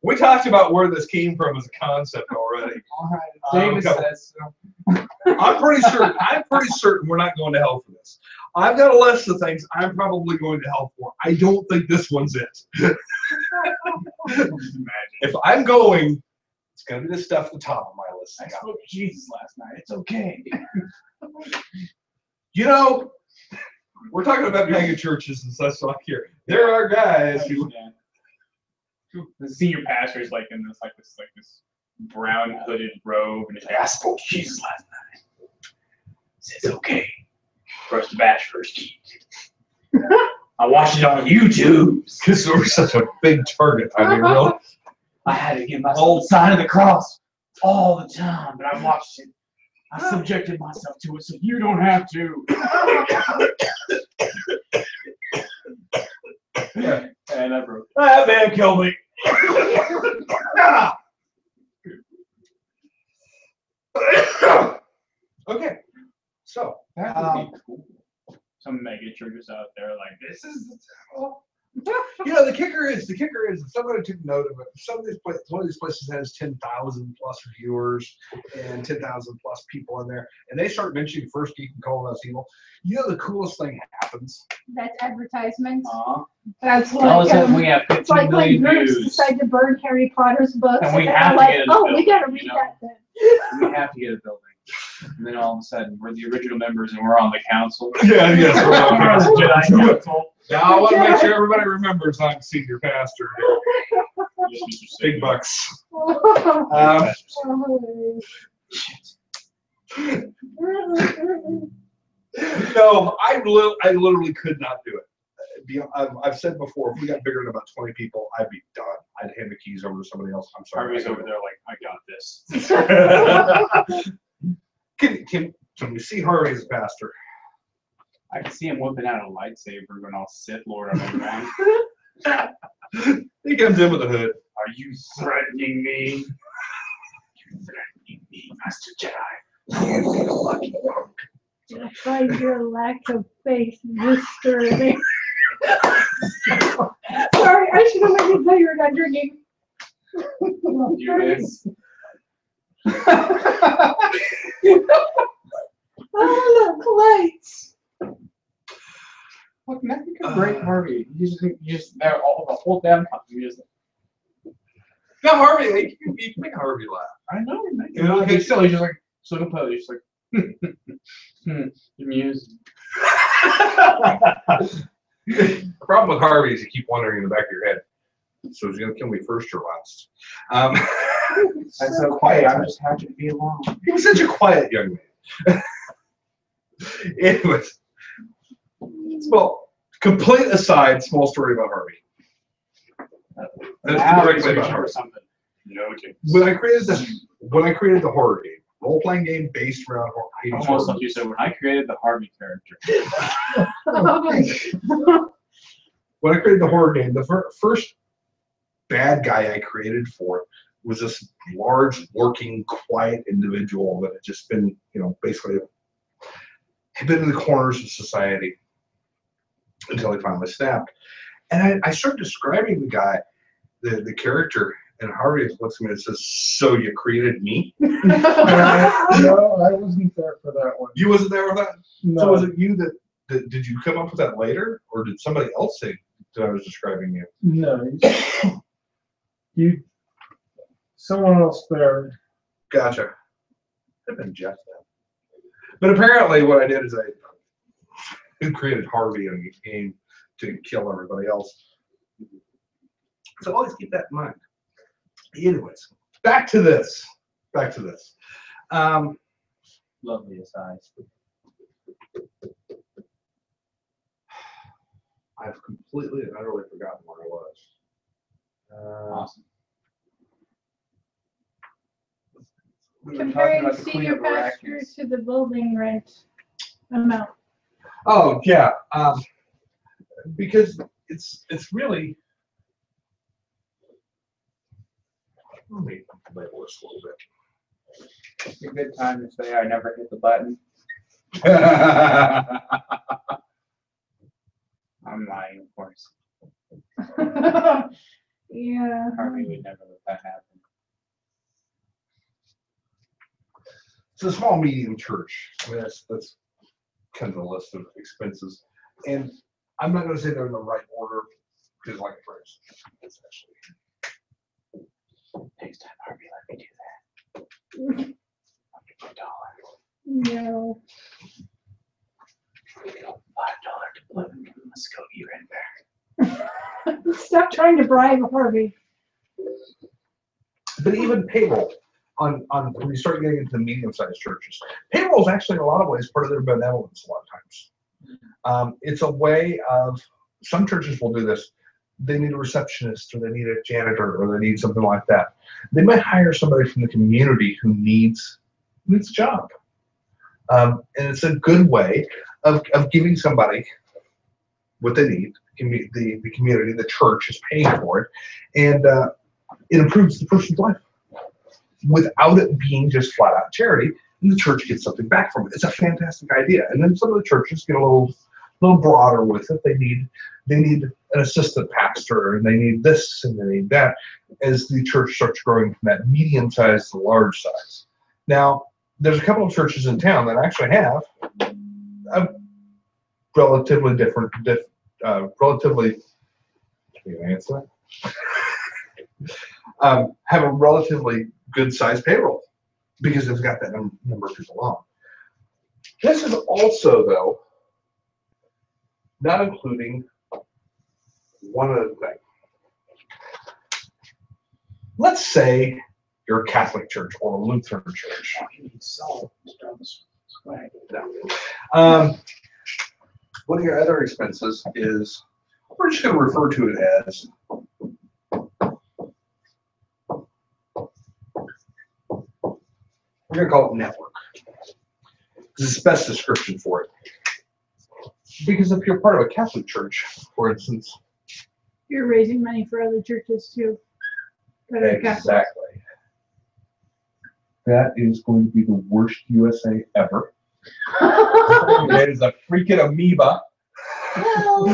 We talked about where this came from as a concept already. All right. David Okay. says so. I'm pretty certain we're not going to hell for this. I've got a list of things I'm probably going to hell for. I don't think this one's it. Just imagine. If I'm going, it's going to be the stuff at the top of my list. I spoke to Jesus last night. It's okay. You know, we're talking about mega churches and such like here. There are guys who understand. The senior pastor is like in this brown hooded robe, and he's like, I spoke to Jesus last night. He says, it's okay for us to bash first eat. I watched it on YouTube. because we're such a big target. I mean, really. I had to give myself the sign of the cross all the time, but I watched it. I subjected myself to it so you don't have to. And I broke it. That man killed me. Okay, so That would be cool. some mega churches out there like this is the temple. You know, the kicker is if somebody took note of it, one of these places has 10,000 plus viewers and 10,000 plus people in there, and they start mentioning First Geek and calling us evil. You know, the coolest thing happens. That's advertisements. Uh-huh. That's All of a like, sudden we have it's 15 like when million groups views. decide to burn Harry Potter's books. And we they're have to like, get in the oh, we building, gotta you read know? that then. We have to get a building. And then all of a sudden we're the original members and we're on the council. Yeah, yes. We're on the Jedi Council. Now I want to make sure everybody remembers I'm senior pastor. Yes, Mr. Big Sigmund. bucks. No, I literally could not do it. I've said before, if we got bigger than about 20 people, I'd be done. I'd hand the keys over to somebody else. I'm sorry. Harvey's over there like, I got this. Can we see Harvey as pastor? I can see him whipping out a lightsaber going all Sith Lord on everyone. He comes in with a hood. Are you threatening me? You're threatening me, Master Jedi. Lucky punk. I find your lack of faith disturbing. Sorry, I should have let you tell you were not drinking. You miss. Oh, look, lights. Look, nothing can break Harvey. You just there all the whole damn time. You just. No, Harvey, you make Harvey laugh. I know. You know, Okay, still, he's just like so composed. He's just like, amused. The problem with Harvey is you keep wondering in the back of your head. So he's gonna kill me first or last. That's So okay. quiet. I'm just happy to be alone. He was such a quiet young man. Anyways, well, complete aside, small story about Harvey. That's Now the he's direct way reaching about for Harvey. something. Noted. When I created the horror game, role-playing game based around horror. Almost like you said, when I created the Harvey character. When I created the horror game, the first bad guy I created for it was this large, working, quiet individual that had just been, basically had been in the corners of society until he finally snapped. And I started describing the guy, the character, and Harvey looks at me and says, "So you created me?" No, I wasn't there for that one. You wasn't there with that? No. So was it you that did you come up with that later, or did somebody else say that I was describing you? No. Someone else there. Gotcha. Could have been Jeff then. But apparently what I did is I created Harvey in the game to kill everybody else. So always keep that in mind. Anyways, back to this. Loveliest eyes. I've completely and utterly forgotten where I was. Awesome. We were talking Comparing about the Queen senior of pastor Arrakis. to the building rent amount. Oh yeah, because it's really. Let me label this a little bit. It's a good time to say I never hit the button. I'm lying, of course. Yeah. Harvey would never let that happen. It's a small medium church. I mean, that's kind of the list of expenses, and I'm not going to say they're in the right order because, like a phrase, it's actually. Next time, Harvey, let me do that. I'll give you $1. No. $5 to put in Muskogee right there. Stop trying to bribe Harvey. But even payroll on when you start getting into the medium-sized churches, payroll is actually in a lot of ways part of their benevolence. A lot of times, it's a way of some churches will do this. They need a receptionist, or they need a janitor, or they need something like that. They might hire somebody from the community who needs a job, and it's a good way of giving somebody what they need. The community, the church is paying for it, and it improves the person's life without it being just flat out charity. And the church gets something back from it. It's a fantastic idea. And then some of the churches get a little little broader with it. They need an assistant pastor, and they need this and they need that as the church starts growing from that medium size to large size. Now, there's a couple of churches in town that actually have a relatively different, relatively. Can you answer that? Have a relatively good sized payroll because they've got that number of people on. This is also, though, not including one other thing. Let's say you're a Catholic church or a Lutheran church. One of your other expenses is, we're just going to refer to it as we're going to call it network. This is the best description for it. Because if you're part of a Catholic church, for instance. You're raising money for other churches too. Exactly. That is going to be the worst USA ever. That is a freaking amoeba. Well,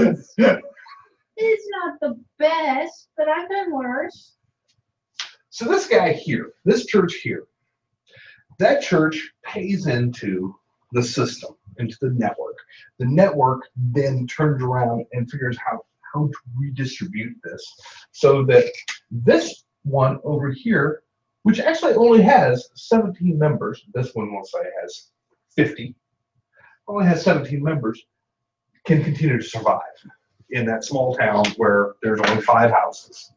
it's not the best, but I've done worse. So this guy here, this church here, that church pays into the system, into the network. The network then turns around and figures out how to redistribute this so that this one over here, which actually only has 17 members, this one will say has 50, only has 17 members, can continue to survive in that small town where there's only 5 houses.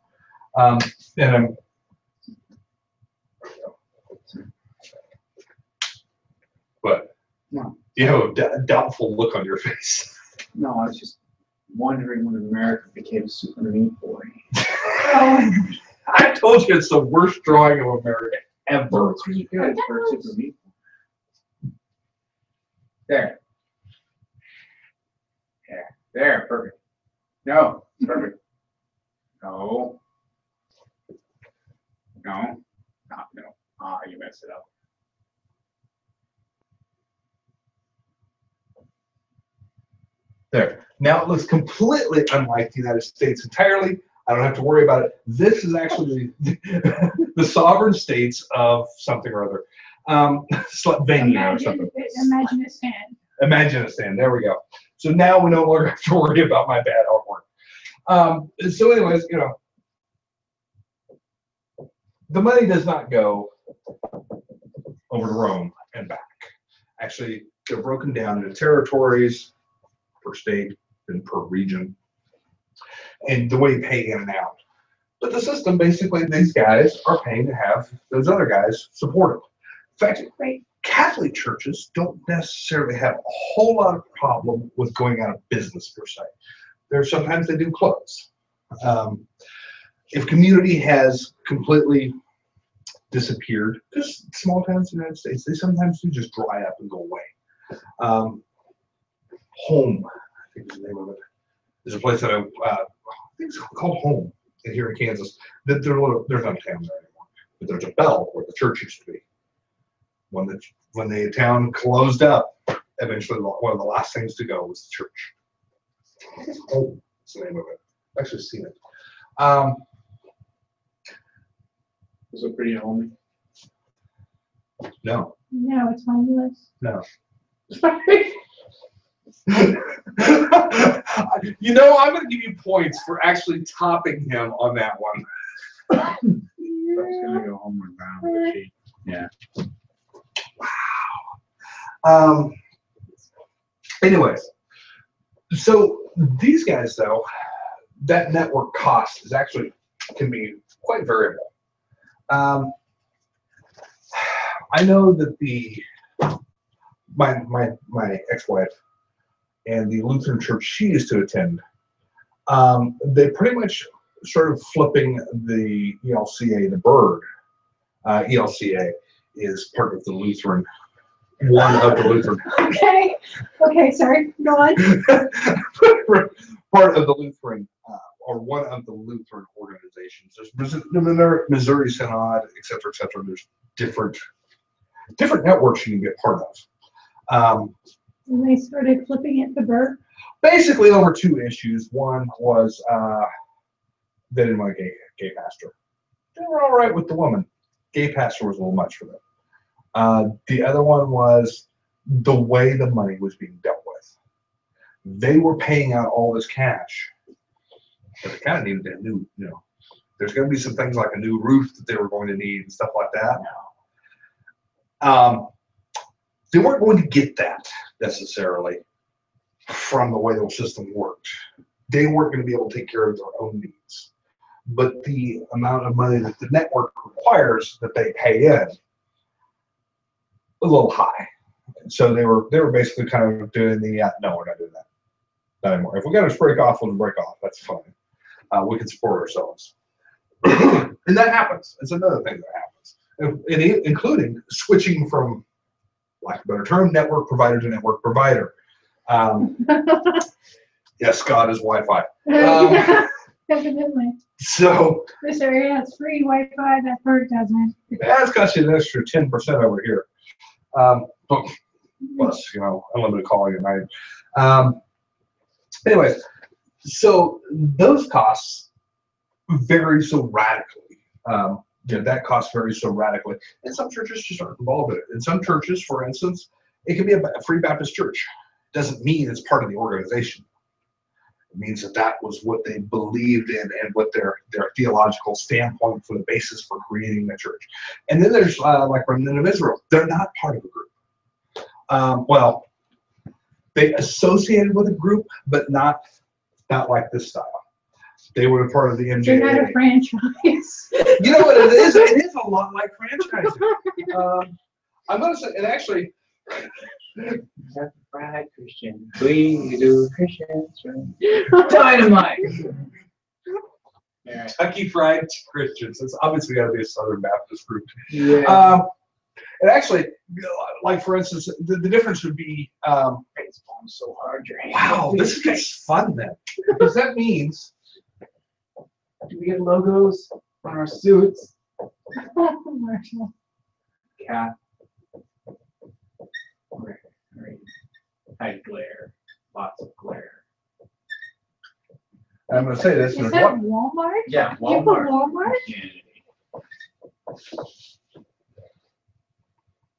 But no. You have a doubtful look on your face. No, I was just wondering when America became a Super Meat Boy. I told you it's the worst drawing of America ever. It's really good for a Super Meat Boy. There. Yeah, there, perfect. No, perfect. No. No. No. Ah, you messed it up. There. Now it looks completely unlike the United States entirely. I don't have to worry about it. This is actually the sovereign states of something or other. Slovenia or something. Imaginistan. Imaginistan. There we go. So now we no longer have to worry about my bad artwork. So anyways, you know, the money does not go over to Rome and back. Actually, they're broken down into territories per state and per region, and the way you pay in and out. But the system, basically, these guys are paying to have those other guys supported. In fact, Catholic churches don't necessarily have a whole lot of problem with going out of business per se. Sometimes they do close. If community has completely disappeared, because small towns in the United States, they sometimes do just dry up and go away. Home, I think is the name of it. There's a place that I think it's called Home here in Kansas. That there's not a town there anymore, but there's a Bell where the church used to be. When the town closed up, eventually one of the last things to go was the church. Home is the name of it. I've actually seen it. Was it pretty homey? No. No, it's homeless. No. You know, I'm going to give you points for actually topping him on that one. I was gonna go homeward bound, but yeah. Wow. Anyways, so these guys, though, that network cost is actually can be quite variable. I know that my ex-wife and the Lutheran church she used to attend, they pretty much started flipping the ELCA, the bird. ELCA is part of the Lutheran, one of the Lutheran. Okay, sorry, go on. Part of the Lutheran, or one of the Lutheran organizations. There's Missouri Synod, et cetera, et cetera. There's different networks you can get part of. And they started flipping it to Bert. Basically over two issues. One was they didn't want a gay pastor. They were all right with the woman. Gay pastor was a little much for them. The other one was the way the money was being dealt with. They were paying out all this cash, but they kind of needed a new, there's going to be some things like a new roof that they were going to need and stuff like that. They weren't going to get that necessarily from the way the system worked. They weren't going to be able to take care of their own needs. But the amount of money that the network requires that they pay in, a little high. So they were basically kind of doing the, no, we're not doing that. Not anymore. If we got to break off, we'll break off. That's fine. We can support ourselves. And that happens. It's another thing that happens. Including switching from, like a better term, network provider to network provider. Yes, God is Wi-Fi. Evidently. So This area has free Wi-Fi, that part doesn't. that's cost you an extra 10% over here. Plus, unlimited calling at night. Anyways, so those costs vary so radically. That cost varies so radically. And some churches just aren't involved in it. In some churches, for instance, it can be a Free Baptist church. Doesn't mean it's part of the organization. It means that was what they believed in and what their theological standpoint for the basis for creating the church. And then there's like Remnant of Israel. They're not part of a group. Well, they associated with a group, but not like this style. They were a part of the MJA. They're not a franchise. You know what it is? It is a lot like franchising. I'm going to say, and actually, Fried Christian. We do Christians, right? Dynamite. Kentucky Fried Christians. It's obviously got to be a Southern Baptist group. Yeah. And actually, like for instance, the difference would be, It's falling so hard. wow, this gets fun then. Because that means, Do we get logos on our suits? Commercial. Yeah. Right. High glare. Lots of glare. I'm going to say this. Is There's that one, Walmart? Yeah, You put Walmart. Walmart?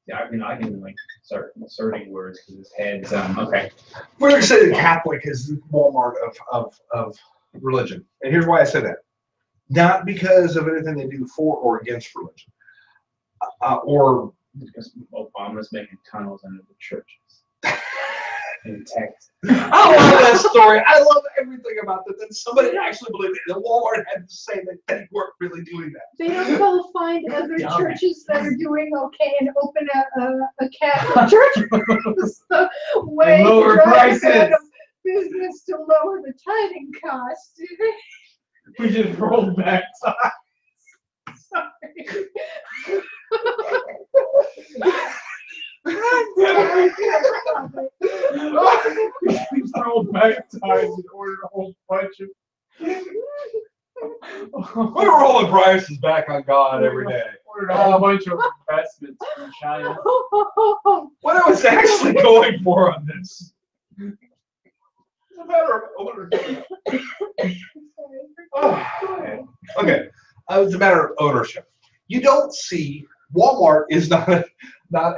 Yeah, I can like start inserting words because his head's okay. we're going to say the Catholic is the Walmart of religion. And here's why I say that. Not because of anything they do for or against religion. Or Because Obama's making tunnels under the churches in Texas. I love that story. I love everything about that. That somebody actually believed it. And Walmart had to say that they weren't really doing that. They don't go find other Dumb. churches that are doing okay and open a Catholic church. The way And lower to drive prices. out of business to lower the tithing costs, do they? We just rolled back time. We just rolled back time and ordered a whole bunch of. We're rolling prices back on God every day. Ordered a whole bunch of investments from China. What I was actually going for on this. It's a matter of ownership. Okay, it's a matter of ownership. You don't see Walmart is not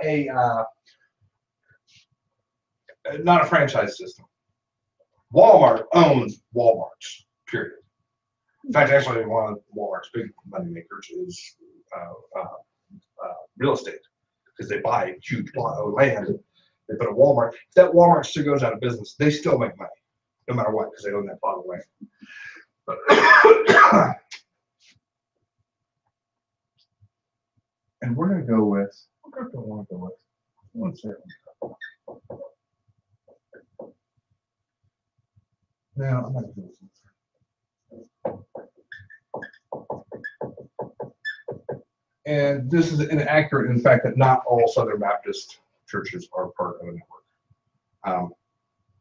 a franchise system. Walmart owns Walmart's, period. In fact, actually, one of Walmart's big money makers is real estate, because they buy a huge plot of land. They put a Walmart. If that Walmart still goes out of business, they still make money, no matter what, because they own that plot of land. And we're going to go with, what group do I want to go with? One second. No, I'm not going to do this. And this is inaccurate in the fact that not all Southern Baptist churches are part of a network.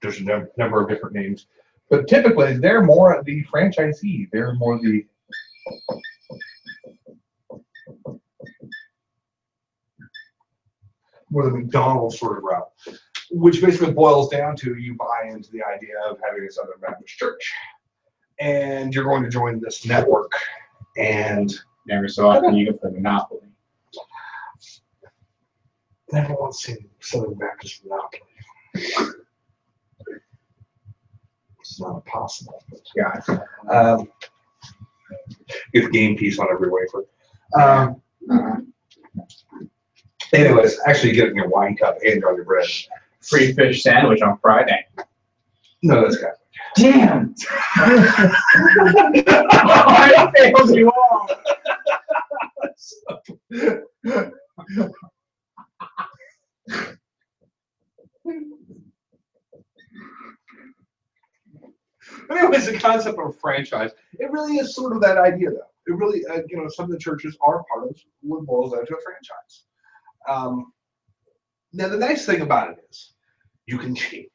There's a number of different names, but typically they're more the franchisee. They're more the McDonald's sort of route. which basically boils down to you buy into the idea of having a Southern Baptist church, and you're going to join this network. And Never so often you can play Monopoly. never once seen Southern Baptist Monopoly. It's not possible. Yeah. Get a game piece on every wafer. Anyways, actually you get it in your wine cup and on your bread. Free fish sandwich on Friday. No, that's good. Damn! I failed you all. Anyways, the concept of a franchise, it really is sort of that idea, though. It really, some of the churches are part of what boils down to a franchise. Now, the nice thing about it is you can change.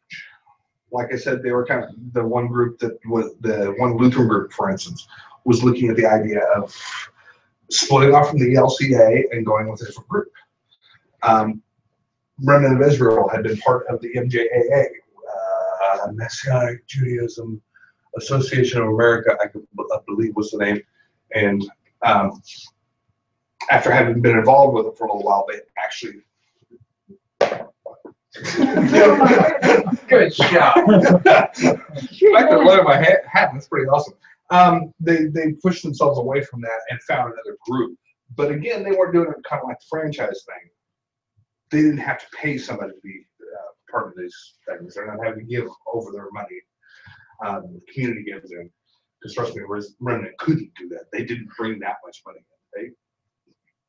Like I said, they were kind of the one group that was the one Lutheran group, for instance, was looking at the idea of splitting off from the LCA and going with a different group. Remnant of Israel had been part of the MJAA, Messianic Judaism Association of America, I believe was the name. And after having been involved with it for a little while, they actually Good job. I could wear my hat. That's pretty awesome. They pushed themselves away from that and found another group. But again, they weren't doing it kind of like the franchise thing. They didn't have to pay somebody to be part of these things. They're not having to give over their money. The community gives in. Because trust me, Remnant couldn't do that. They didn't bring that much money in.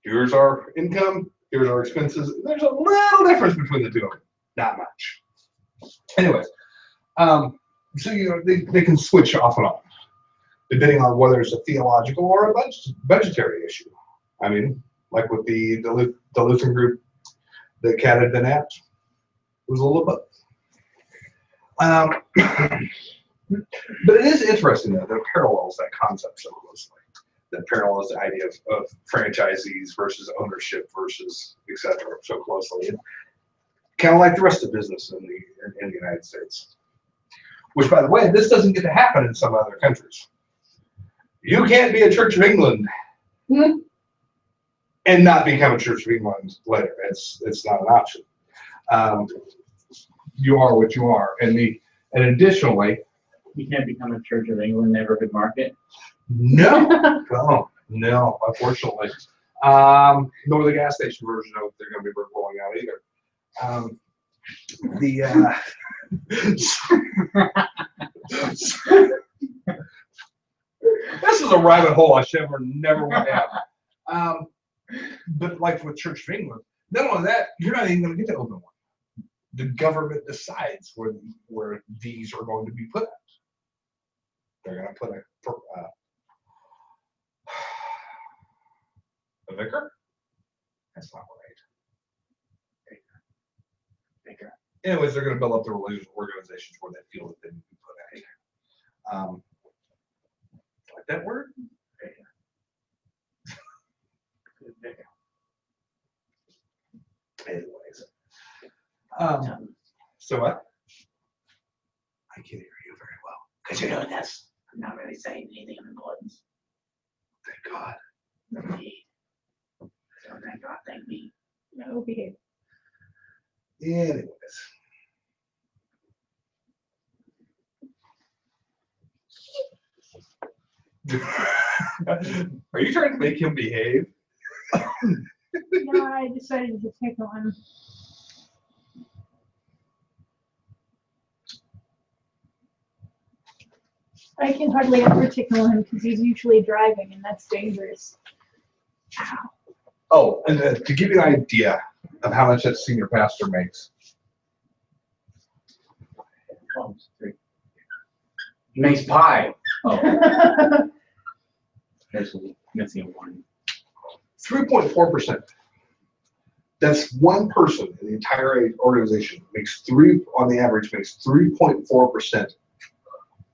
Here's our income. Here's our expenses. There's a little difference between the two of them. Not much. Anyways, so they can switch off and on, depending on whether it's a theological or a budgetary issue. I mean, like with the Lutheran group that Kat had been at, it was a little bit. But it is interesting though that it parallels that concept so closely. That parallels the idea of franchisees versus ownership versus etc. so closely. Kind of like the rest of business in the United States. Which, by the way, this doesn't get to happen in some other countries. You can't be a Church of England and not become a Church of England later. It's not an option. You are what you are. And additionally, You can't become a Church of England neighborhood market. no, no, unfortunately. Nor the gas station version of they're going to be rolling out either. This is a rabbit hole I should never went down. But like with Church of England, not only that, you're not even going to get to open one. The government decides where these are going to be put at. They're going to put a vicar? That's not right. Bigger. Anyways, they're going to build up the religious organizations where they feel that they need to be put at. Like that word? Bigger. Anyways. So what? I can't hear you very well. Because you're doing this. I'm not really saying anything of importance. Thank God. Indeed. So thank God, thank me. No, behave. Anyways. Are you trying to make him behave? No, I decided to take one. I can hardly ever tickle him because he's usually driving, and that's dangerous. Ow. Oh, and to give you an idea of how much that senior pastor makes. He makes pie. Oh, there's missing one. 3.4%. That's one person in the entire organization on the average makes 3.4%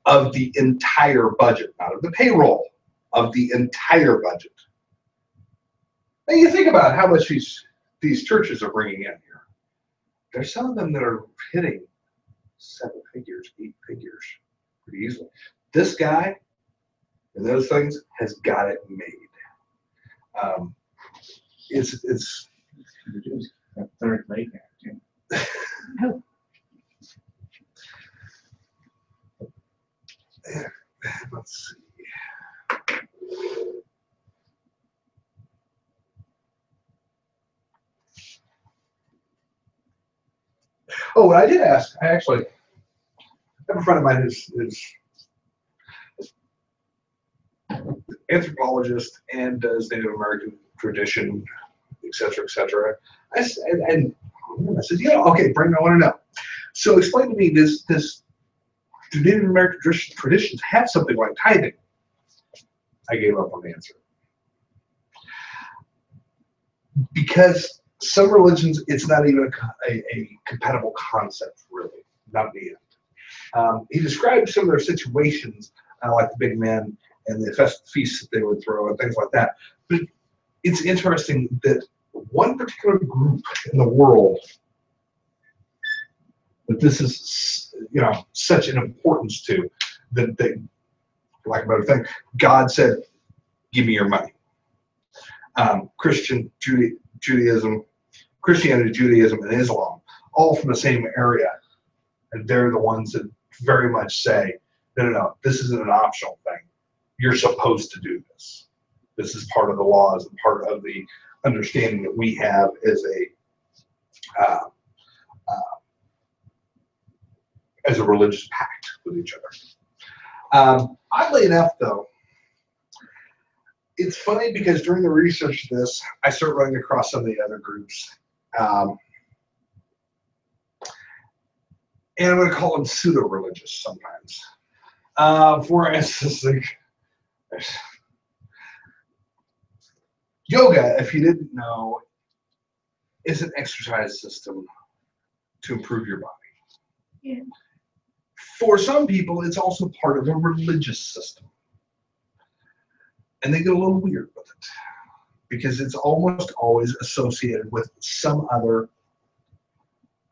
of the entire budget, not of the payroll, of the entire budget. Now you think about how much these churches are bringing in here. there's some of them that are hitting 7 figures, 8 figures pretty easily. This guy and those things has got it made. It's That third leg there, too. let's see. Oh, I did ask. I actually have a friend of mine who's anthropologist and does Native American tradition, et cetera, et cetera. I said, okay, Brendan, I want to know. So explain to me do Native American traditions have something like tithing? I gave up on the answer. Because some religions, it's not even a compatible concept, really, not the end. He described some of their situations, like the big men and the feasts that they would throw and things like that. But it's interesting that one particular group in the world that this is, such an importance to, that they, for lack of a better thing, God said, give me your money. Christianity, Judaism, and Islam, all from the same area. And they're the ones that very much say, no, this isn't an optional thing. You're supposed to do this. This is part of the laws and part of the understanding that we have as a religious pact with each other. Oddly enough, though, it's funny because during the research of this, I started running across some of the other groups. And I'm going to call them pseudo-religious sometimes. For instance, like, yoga, if you didn't know, is an exercise system to improve your body. Yeah. For some people, it's also part of a religious system. And they get a little weird with it because it's almost always associated with some other,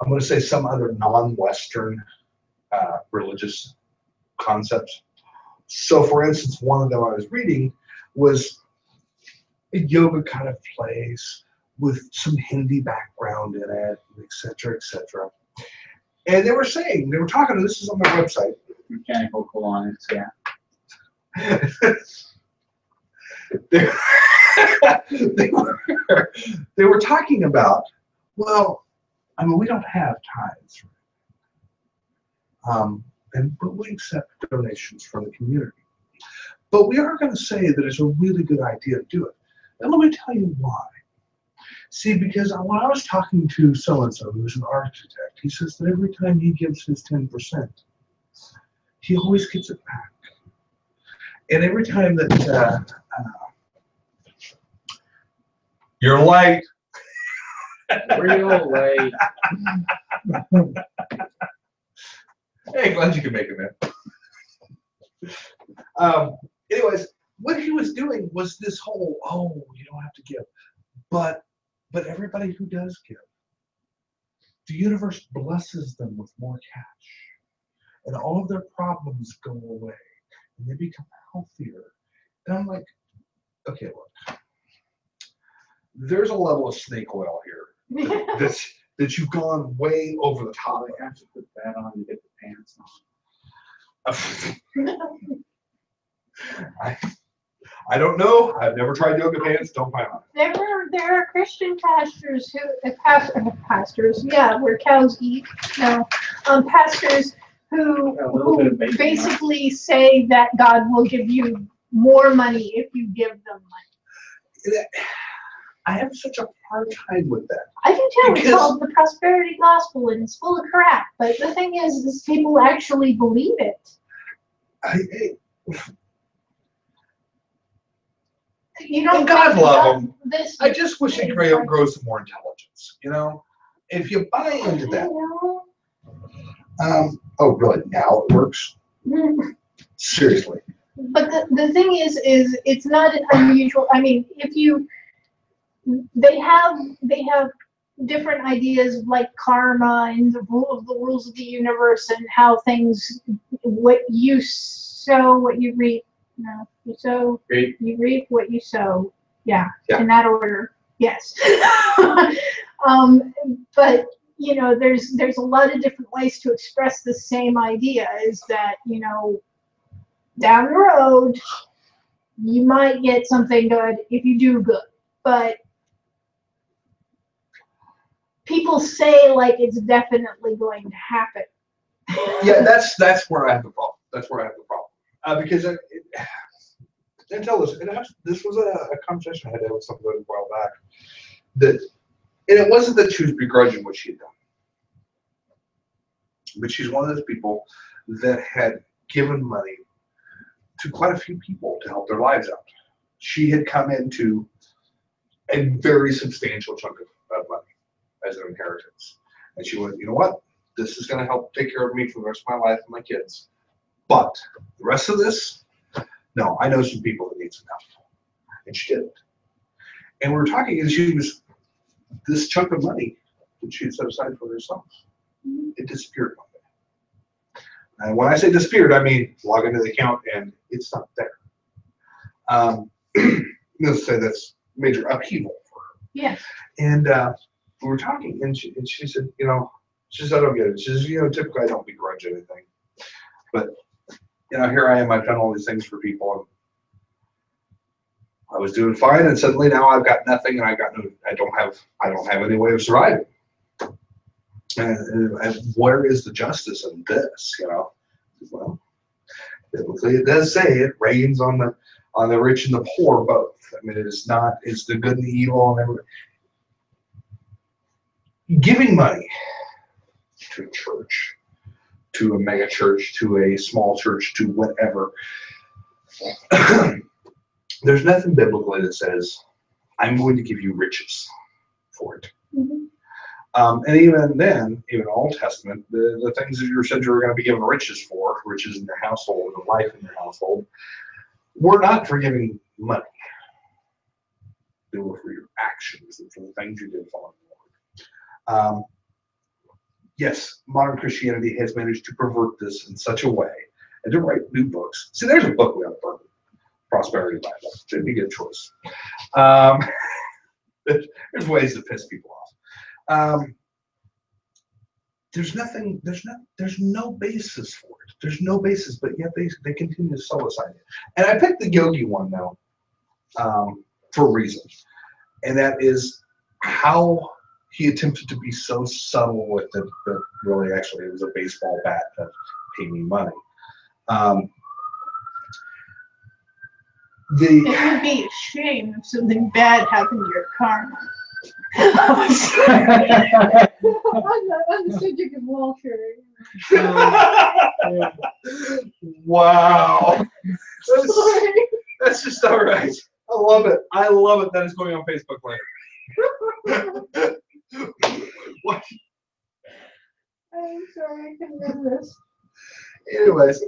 I'm going to say some other non-Western religious concepts. So for instance, one of them I was reading was a yoga kind of place with some Hindi background in it, et cetera, et cetera. And they were talking, this is on their website. Mechanical colonics, yeah. they were talking about, well, I mean, we don't have tithes, but we accept donations from the community. But we are going to say that it's a really good idea to do it. And let me tell you why. See, because when I was talking to so-and-so, who's an architect, he says that every time he gives his 10%, he always gets it back. And every time that you're late. Real late. Hey, glad you could make it, man. Anyways, what he was doing was this whole, you don't have to give. But everybody who does give, the universe blesses them with more cash. And all of their problems go away. And they become healthier. And I'm like, okay, look. There's a level of snake oil here that you've gone way over the top. I have to put that on to get the pants on. I don't know. I've never tried yoga pants. Don't buy on. There are Christian pastors pastors, yeah, where cows eat. No, pastors who basically say that God will give you more money if you give them money. I have such a hard time with that. I do too. It's called the prosperity gospel, and it's full of crap. But the thing is people actually believe it. You know, God love them. This, I just wish it grows some more intelligence. If you buy into that. Oh, really? Now it works? Seriously. But the thing is it's not an unusual. I mean, if you, they have different ideas of like karma and the rules of the universe and how things, what you sow, what you reap. No, you sow, you reap what you sow. Yeah, in that order. Yes. But you know, there's a lot of different ways to express the same idea. Is that, you know, down the road, you might get something good if you do good, but people say like it's definitely going to happen. Yeah, that's where I have the problem. That's where I have the problem. Because until this was a conversation I had with somebody a while back. And it wasn't that she was begrudging what she had done, but she's one of those people that had given money to quite a few people to help their lives out. She had come into a very substantial chunk of money as an inheritance. And she went, you know what? This is going to help take care of me for the rest of my life and my kids. But the rest of this, no, I know some people that need some help. And she didn't. And we were talking, and she was, this chunk of money that she had set aside for herself, it disappeared one day. And when I say disappeared, I mean log into the account and it's not there. Let's say that's major upheaval for her. Yes. And we were talking, and she said, you know, she said, I don't get it. She says, you know, typically I don't begrudge anything. But, you know, here I am, I've done all these things for people, and I was doing fine, and suddenly now I've got nothing, and I don't have any way of surviving. And where is the justice in this? You know, well, biblically it does say it rains on the rich and the poor both. I mean, it's the good and the evil and everything. Giving money to a church, to a mega church, to a small church, to whatever. There's nothing biblically that says, I'm going to give you riches for it. Mm-hmm. And even then, even Old Testament, the things that you said you were going to be given riches for, riches in your household, and life in your household, were not for giving money. They were for your actions and for the things you did following the Lord. Yes, modern Christianity has managed to pervert this in such a way and to write new books. See, there's a book we have to burn. Prosperity Bible. Should be a good choice. There's ways to piss people off. There's no basis for it. There's no basis, but yet they continue to sell this idea. And I picked the Yogi one now for a reason, and that is how he attempted to be so subtle with it that really actually it was a baseball bat that paid me money. It would be a shame if something bad happened to your karma. On the subject of Walter. Wow. That's just all right. I love it. I love it that it's going on Facebook later. What? I'm sorry, I couldn't remember this. Anyways,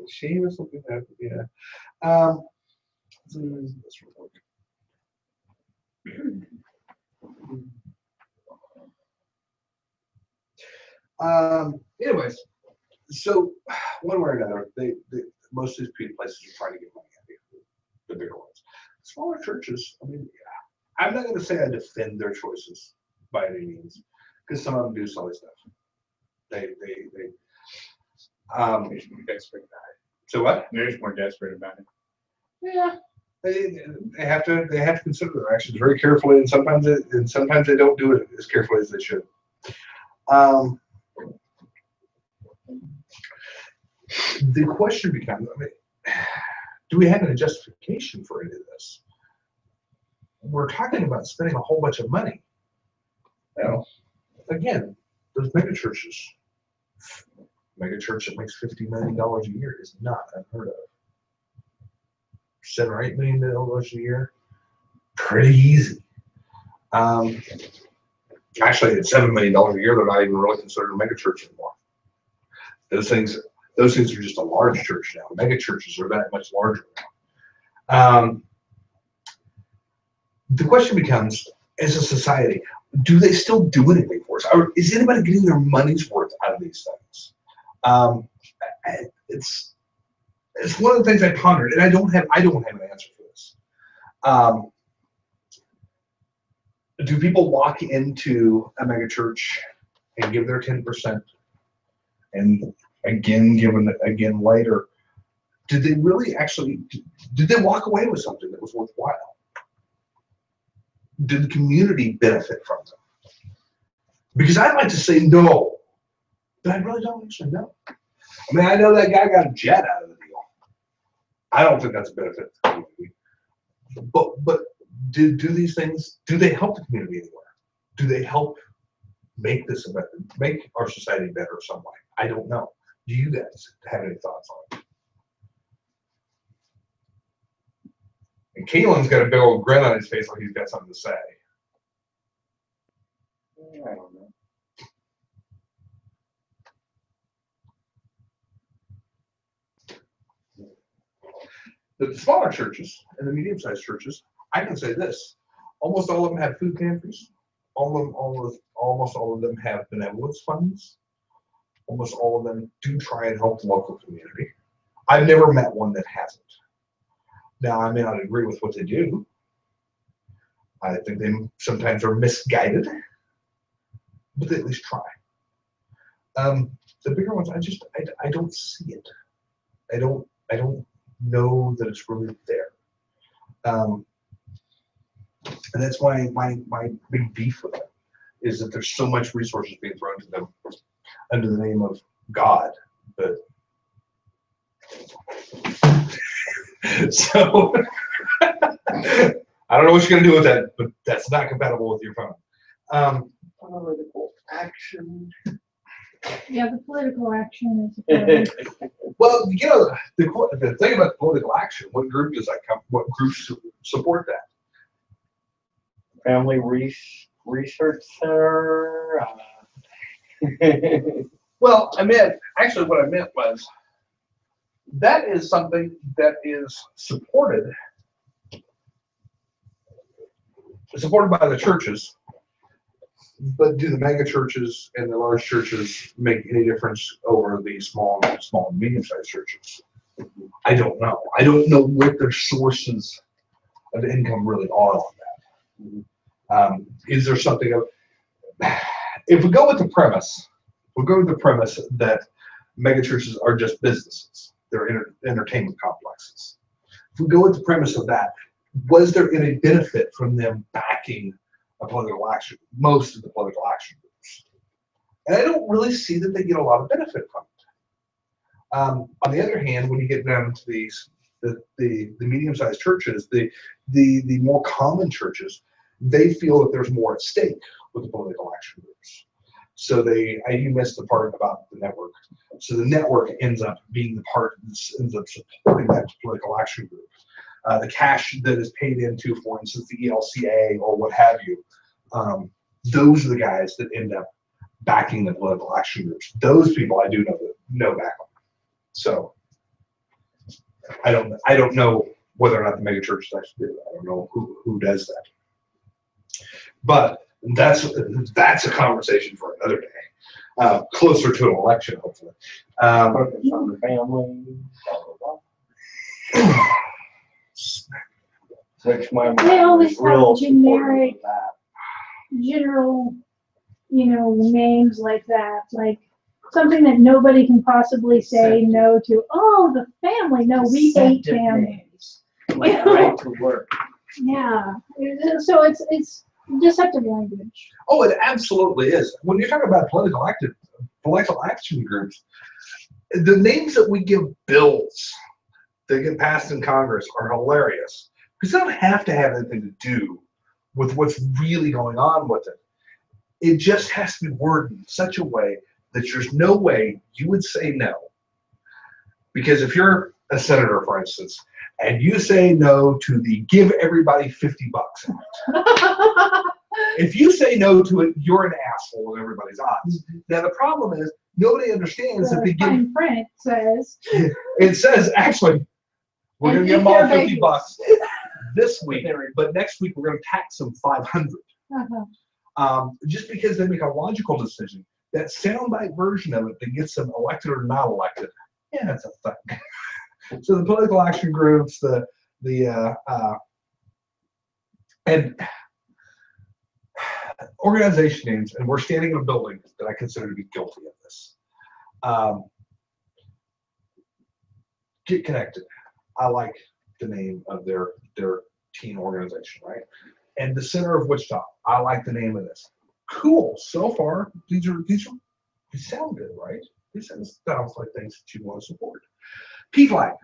shame or something like that, yeah. Let's do this real quick. Anyways, so one way or another, most of these places are trying to get money out of you, the bigger ones. Smaller churches, I mean, yeah, I'm not going to say I defend their choices by any means, because some of them do silly stuff. They desperate about it. So what? They're just more desperate about it. Yeah, they have to consider their actions very carefully, and sometimes they don't do it as carefully as they should. The question becomes, I mean, do we have any justification for any of this? We're talking about spending a whole bunch of money. You know, again, those mega churches. Mega church that makes $50 million a year is not unheard of. $7 or $8 million a year, pretty easy. Actually, at $7 million a year, they're not even really considered a mega church anymore. Those things are just a large church now. Mega churches are that much larger now. The question becomes, as a society, do they still do anything for us? Or is anybody getting their money's worth out of these things? It's one of the things I pondered, and I don't have an answer for this. Do people walk into a megachurch and give their 10%, and again again later? Did they really actually? Did they walk away with something that was worthwhile? Did the community benefit from them? Because I'd like to say no, but I really don't actually know. I mean, I know that guy got a jet out of the deal. I don't think that's a benefit to the community. But do these things, do they help the community anywhere? Do they help make our society better some way? I don't know. Do you guys have any thoughts on it? And Kalen's got a big old grin on his face like he's got something to say. I don't know. The smaller churches and the medium-sized churches, I can say this: almost all of them have food pantries. Almost all of them have benevolence funds. Almost all of them do try and help the local community. I've never met one that hasn't. Now, I may not agree with what they do. I think they sometimes are misguided, but they at least try. The bigger ones, I don't see it. I don't know that it's really there. And that's why my big beef with it is that there's so much resources being thrown to them under the name of God, but so I don't know what you're gonna do with that, but that's not compatible with your phone. Political action. Yeah, the political action is. Well, you know, the thing about political action, what group does that come? What groups support that? Family Research Center. Well, actually what I meant was that is something that is supported by the churches, but do the mega churches and the large churches make any difference over the small and medium-sized churches? I don't know. I don't know what their sources of income really are on that. Is there something of, if we go with the premise that mega churches are just businesses, they're entertainment complexes. If we go with the premise of that, was there any benefit from them backing a political action, most of the political action groups? And I don't really see that they get a lot of benefit from it. On the other hand, when you get down to the medium-sized churches, the more common churches, they feel that there's more at stake with the political action groups. So you missed the part about the network. So the network ends up being the part that ends up supporting that political action group. The cash that is paid into, for instance, the ELCA or what have you, those are the guys that end up backing the political action groups. Those people I do know back on. So I don't know whether or not the mega churches actually do that. I don't know who does that. But that's a conversation for another day, closer to an election, hopefully. Focus on the family. Blah, blah, blah. Which my They always have real generic- supportive of that. General, names like that, like something that nobody can possibly say no to. Oh, the family. No, we hate Deceptive family. names, like right to work. Yeah. So it's deceptive language. Oh, it absolutely is. When you're talking about political action groups, the names that we give bills that get passed in Congress are hilarious because they don't have to have anything to do with what's really going on with it. It just has to be worded in such a way that there's no way you would say no. Because if you're a senator, for instance, and you say no to the give everybody $50 act, if you say no to it, you're an asshole in everybody's eyes. Now the problem is nobody understands that they The give. fine print says. It says actually, we're And going to give eat them all their $50 babies. this week, but next week we're going to tax them $500. Just because they make a logical decision. That soundbite version of it that gets them elected or not elected, yeah, that's a thing. So the political action groups, and organization names, and we're standing in a building that I consider to be guilty of this. Get Connected. I like the name of their teen organization, right? And the Center of Wichita. I like the name of this. Cool. So far, these sound good, right? These sounds like things that you want to support. PFLAG.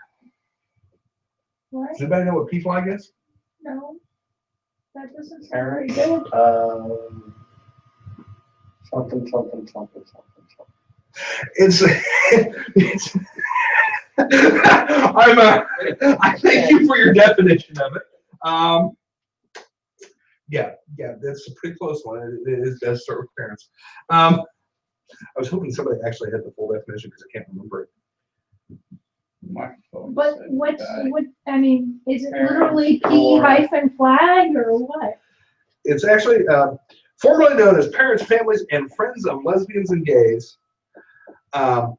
What? Does anybody know what PFLAG is? No. That doesn't sound very good. Something. It's I thank you for your definition of it. Yeah, that's a pretty close one. It does start with parents. I was hoping somebody actually had the full definition because I can't remember it. Microphone But said what, that. I mean, is it Parents literally or- P-flag or what? It's actually formerly known as Parents, Families, and Friends of Lesbians and Gays. But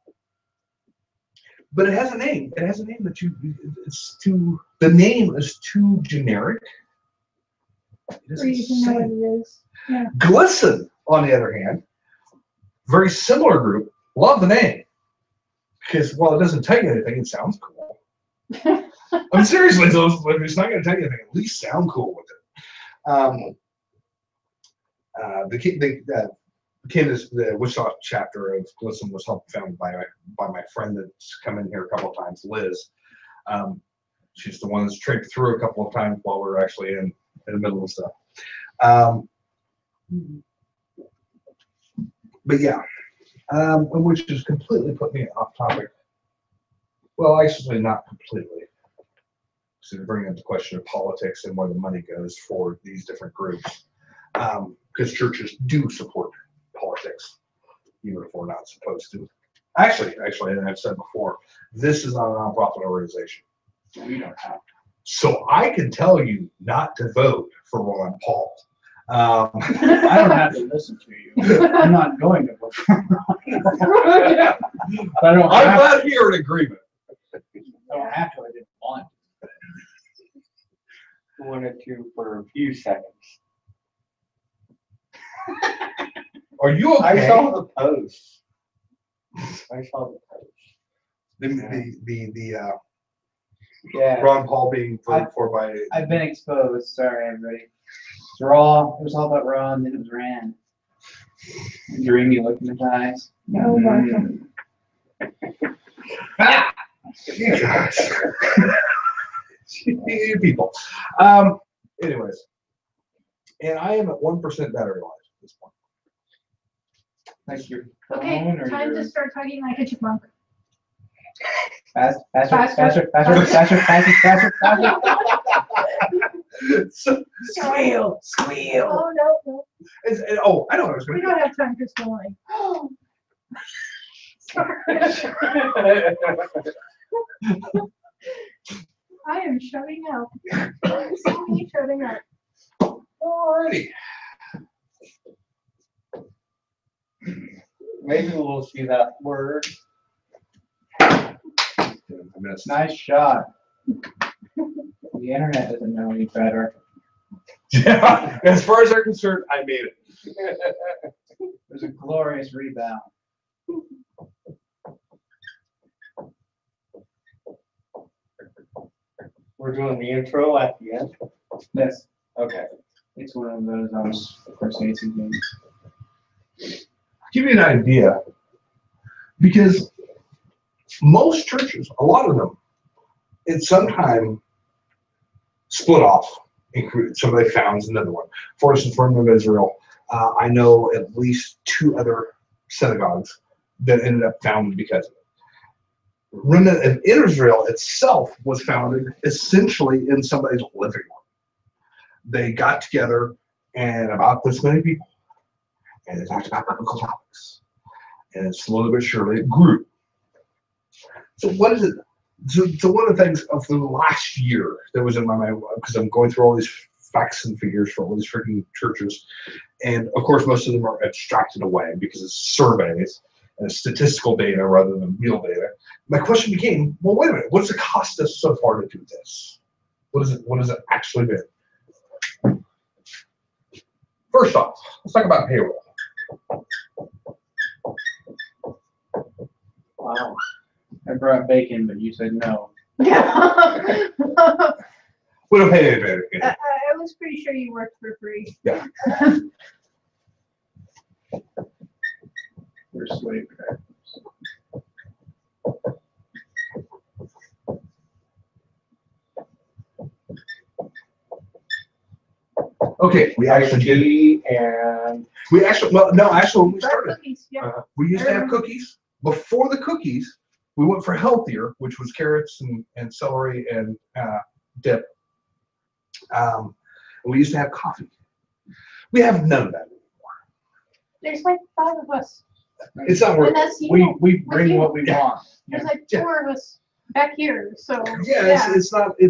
it has a name. It has a name that the name is too generic. It Or doesn't you can know say. what it is. Yeah. Glisten, on the other hand, very similar group. Love the name. Because while it doesn't tell you anything, it sounds cool. I mean, seriously, so if it's not going to tell you anything, at least sound cool with it. The Wichita chapter of Glisten was founded by my friend that's come in here a couple of times, Liz. She's the one that's tricked through a couple of times while we were actually in the middle of stuff. But yeah, which has completely put me off topic. Well, actually, not completely. So to bring up the question of politics and where the money goes for these different groups, because churches do support politics, even if we're not supposed to. Actually, and I've said before, this is not a nonprofit organization. We don't have. So I can tell you not to vote for Ron Paul. I don't have to listen to you. I'm not going to vote for Yeah. I don't I'm have glad you're in agreement. I don't have to. I didn't want to. Wanted to for a few seconds. Are you okay? I saw the post. The Yeah. Ron Paul being voted for by. I've been exposed. Sorry, everybody. It's Raw. It was all about Raw, and then it was Rand. Dreamy look in his eyes. No, Martha. Ah! Gosh. People. Anyways, and I am at 1% battery life at this point. Like your Okay, phone or time your... to start talking like a chipmunk. Faster. So, Squeal. Oh, no. I know what I was going We to don't have time for schooling. Oh. Sorry. I am shutting out. See me shutting out. do. Alrighty. Maybe we'll see that word. I missed. Nice shot. The internet doesn't know any better. Yeah, as far as they're concerned, I made it. It was a glorious rebound. We're doing the intro at the end. Yes, Okay. it's one of those First Nations games. Give you an idea, because most churches, a lot of them, at some time split off. Somebody founds another one. For instance, Remnant of Israel, I know at least 2 other synagogues that ended up founded because of it. Remnant of Israel itself was founded essentially in somebody's living room. They got together and about this many people, and they talked about biblical topics. And slowly but surely it grew. So what is it? So one of the things of the last year that was in my mind, because I'm going through all these facts and figures for all these freaking churches. And of course, most of them are abstracted away because it's surveys and statistical data rather than real data. My question became, well, wait a minute, what's it cost us so far to do this? What has it actually been? First off, let's talk about payroll. Wow. I brought bacon, but you said no. Yeah. We don't pay anybody. I was pretty sure you worked for free. Yeah. We're slave drivers. Okay, we actually did. And We actually, well, no, actually, when we Bread started, cookies, yeah. we used to have cookies. Before the cookies, we went for healthier, which was carrots and celery and dip. We used to have coffee. We have none of that anymore. There's like 5 of us. It's not worth And it. that's you. We bring what we want. There's like Yeah. 4 of us back here, so. Yeah, it's not worth it.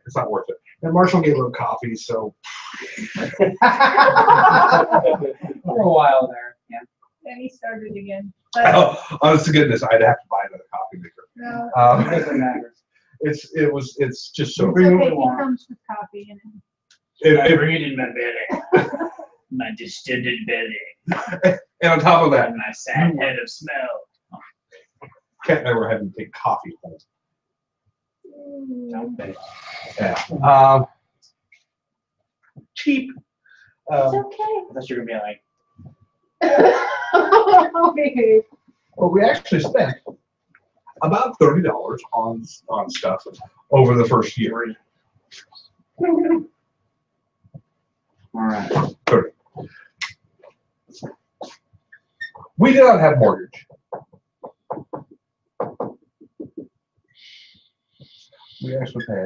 It's not worth it. And Marshall gave her coffee, so For a while there. Yeah. And he started again. But, oh, honest to goodness, I'd have to buy another coffee maker. no, It doesn't matter. It's just so. it's bring what okay, we he want. comes with coffee and I bring it in my belly. My distended belly. And on top of that, And my sad head of smell. Cat and I were having to take coffee home. Okay. Yeah. Cheap. it's okay. I thought you were gonna be like, Okay. Well, we actually spent about $30 on stuff over the first year. all right. We did not have mortgage. We actually pay.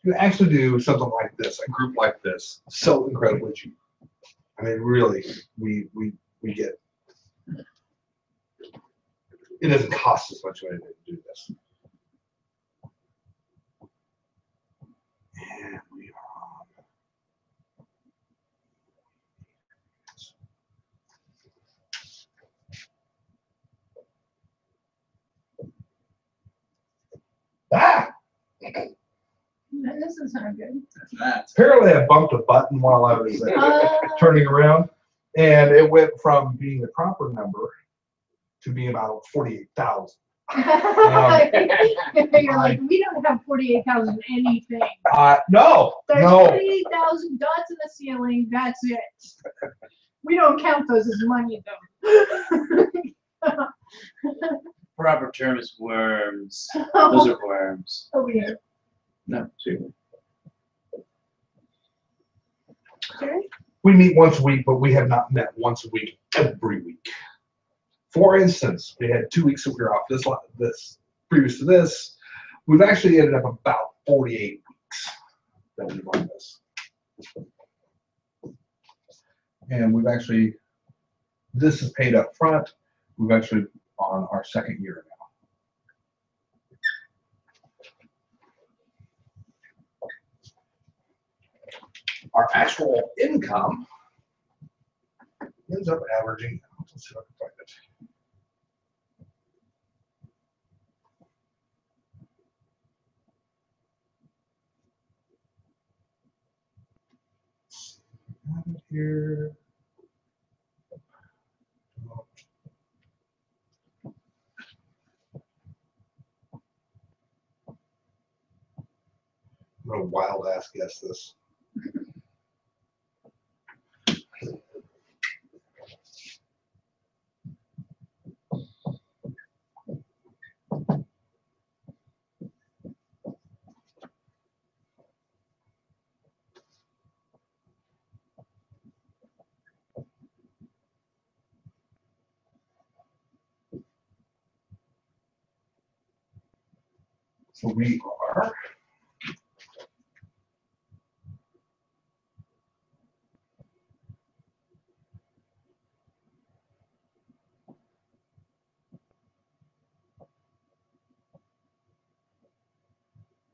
You actually do something like this, a group like this, so incredibly cheap. I mean, really, we get. It doesn't cost us much money to do this. And we are on. Ah! This is not good. That's nuts. Apparently, I bumped a button while I was turning around, and it went from being the proper number to being about 48,000. You're like, we don't have 48,000 anything. No, There's no. 48,000 dots in the ceiling. That's it. We don't count those as money though. Proper term is worms. Those are worms. Over here. No, seriously. Jerry? We meet once a week, but we have not met once a week every week. For instance, we had 2 weeks that we were off. This previous to this, we've actually ended up about 48 weeks that we've run this. And we've actually, this is paid up front. We've actually on our 2nd year now. Our actual income ends up averaging, let's see if I can find it. Here. I'm gonna wild ass guess this. We are.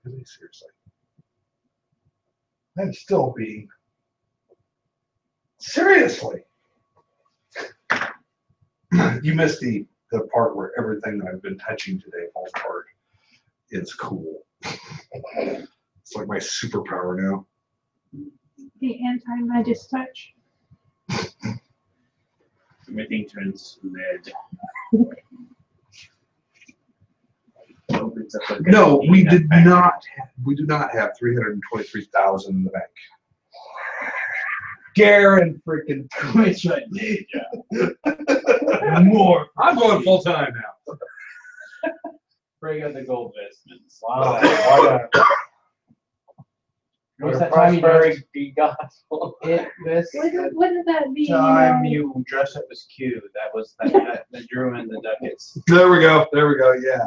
Really, seriously. I'm still being. Seriously. You missed the part where everything that I've been touching today falls apart. It's cool. It's like my superpower now. The anti-Midas touch. Everything turns red. Opens up like a No, we peanut did packet. not. We do not have 323,000 in the bank. Garen freaking. Which I did, yeah. More. I'm going full time now. Bring out the gold vestments. Wow, what What's a that time you prosperity be gospel. This Wouldn't that be, time you know, you dress up as Q. That was the Drew and the Ducats. There we go. There we go. Yeah.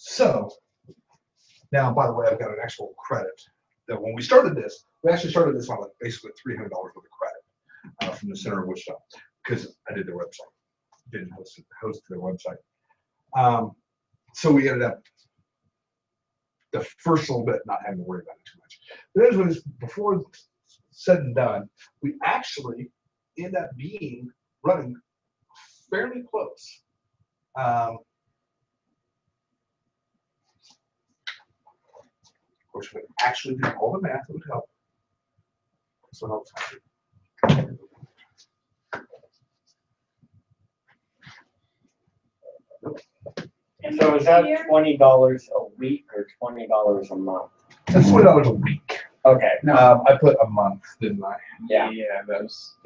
So now, by the way, I've got an actual credit that when we started this, we actually started this on like basically $300 worth of credit from the Center of Wichita because I did their website, didn't host their website. So we ended up the first little bit not having to worry about it too much. But then when it's before said and done, we actually end up running fairly close. Of course, we actually do all the math, it would help. So helps. So is that $20 a week or $20 a month? That's $20 a week. Okay, I put a month, didn't I? yeah. Yeah, that was.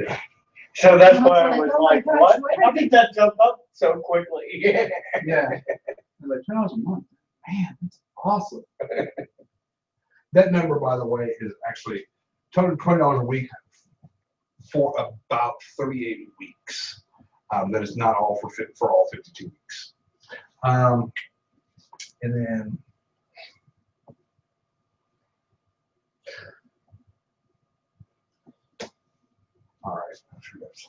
So that's why I I was was like, like, oh my what? gosh, How did that jump up so quickly? Yeah. Like $10 a month. Man, that's awesome. That number, by the way, is actually $20 a week for about 38 weeks. That is not all for all 52 weeks. And then all right, I'm sure that's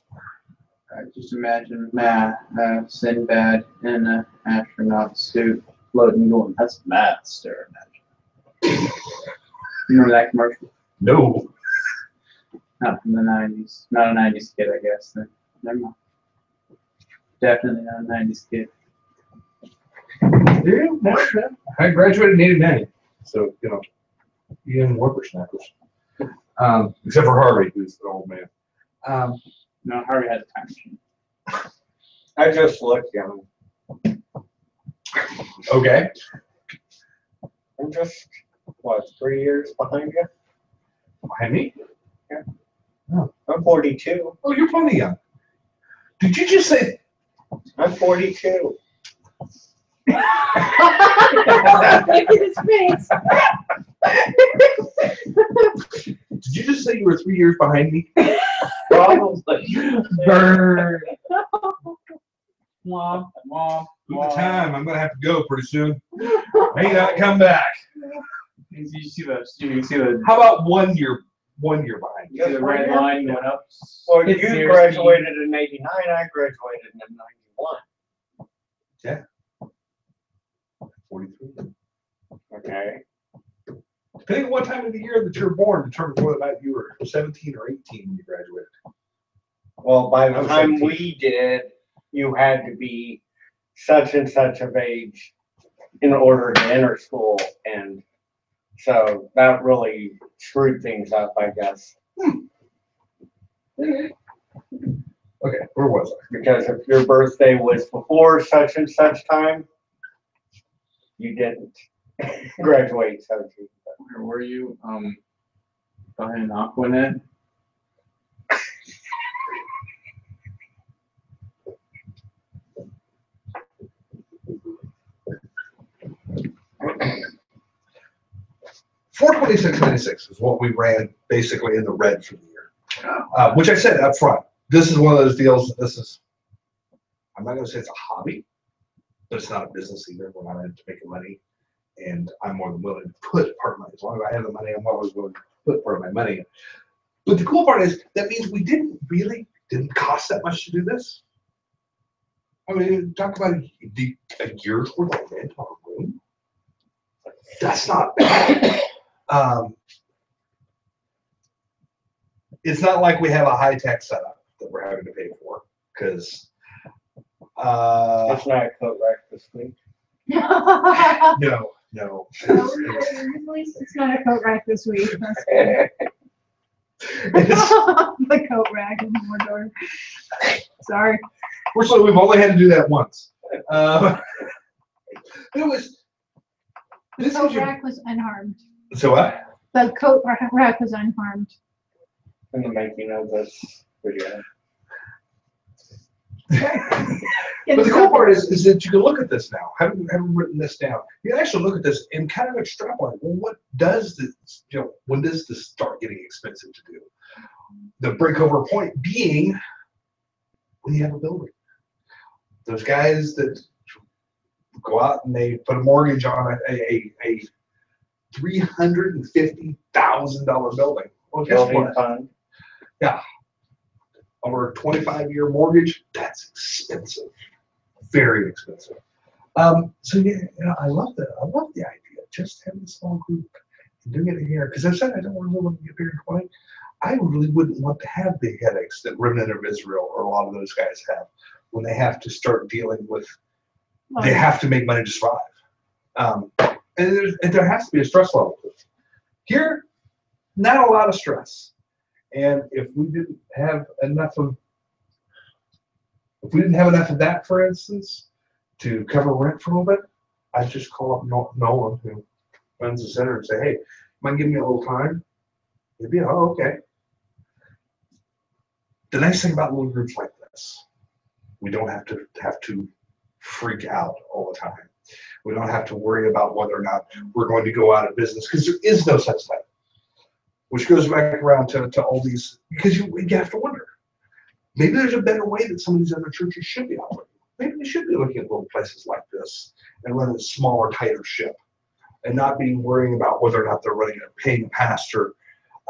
Just imagine Sinbad in an astronaut suit floating going, that's math, sir. You remember that commercial? no. Not from the 90s. Not a 90s kid, I guess. Then. Never mind. Definitely not a 90s kid. Yeah, I graduated in '89, so you know, even whippersnappers. Except for Harvey, who's the old man. No, Harvey had a time machine. I just looked young. Okay. I'm just, what, 3 years behind you? Behind me? I'm 42. Oh, you're plenty young. Did you just say? I'm 42. look at his face. Did you just say you were 3 years behind me? Probably. Burn. Womp, womp, Look at the time. I'm gonna have to go pretty soon. May not come back. You see the How about 1 year? 1 year behind you. you see the red line going up? Well, you It's zero graduated in '89. I graduated in '91. 43. Okay. Depending on what time of the year that you're born determines whether or not you were 17 or 18 when you graduated. Well, by I the was time 17. we did, you had to be such and such of age in order to enter school, and so that really screwed things up, I guess. Okay, where was I? Because if your birthday was before such and such time, you didn't graduate, so to speak. Where were you? Behind Aquanet? $426.96 is what we ran basically in the red for the year. Which I said up front, this is one of those deals. This is, I'm not going to say it's a hobby, but it's not a business either. We're not in it to make money, and I'm more than willing to put part of my, as long as I have the money, I'm always willing to put part of my money in. But the cool part is that means we didn't cost that much to do this. I mean, talk about a year's worth of rent on a room. That's not bad. It's not like we have a high-tech setup that we're having to pay for, because It's not a coat rack this week. no. At least it's not a coat rack this week. That's good. It's, The coat rack in the door. Sorry. fortunately, we've only had to do that once. It was. The This coat is your, rack was unharmed. so what? The coat rack was unharmed. In the making of this video. But the cool part is that you can look at this now. Having written this down, you can actually look at this and kind of extrapolate. Well, what does this? When does this start getting expensive to do? The breakover point being when you have a building. Those guys that go out and they put a mortgage on a $350,000 building. Well, guess Building what? fund. Yeah. Over a 25-year mortgage, that's expensive. Very expensive. So yeah, I love that. I love the idea. Just having a small group and doing it here. Because I said I don't really want to get bigger than 20. I really wouldn't want to have the headaches that Remnant of Israel or a lot of those guys have when they have to start dealing with, they have to make money to survive. And there has to be a stress level. Here, not a lot of stress. And if we didn't have enough of that, for instance, to cover rent for a little bit, I'd just call up Nolan, who runs the center, and say, hey, mind giving me a little time? He'd be, oh, okay. The nice thing about little groups like this, we don't have to freak out all the time. We don't have to worry about whether or not we're going to go out of business, because there is no such thing. Which goes back around to all these, because you have to wonder. Maybe there's a better way that some of these other churches should be operating. Maybe we should be looking at little places like this and running a smaller, tighter ship, and not being worrying about whether or not they're paying a pastor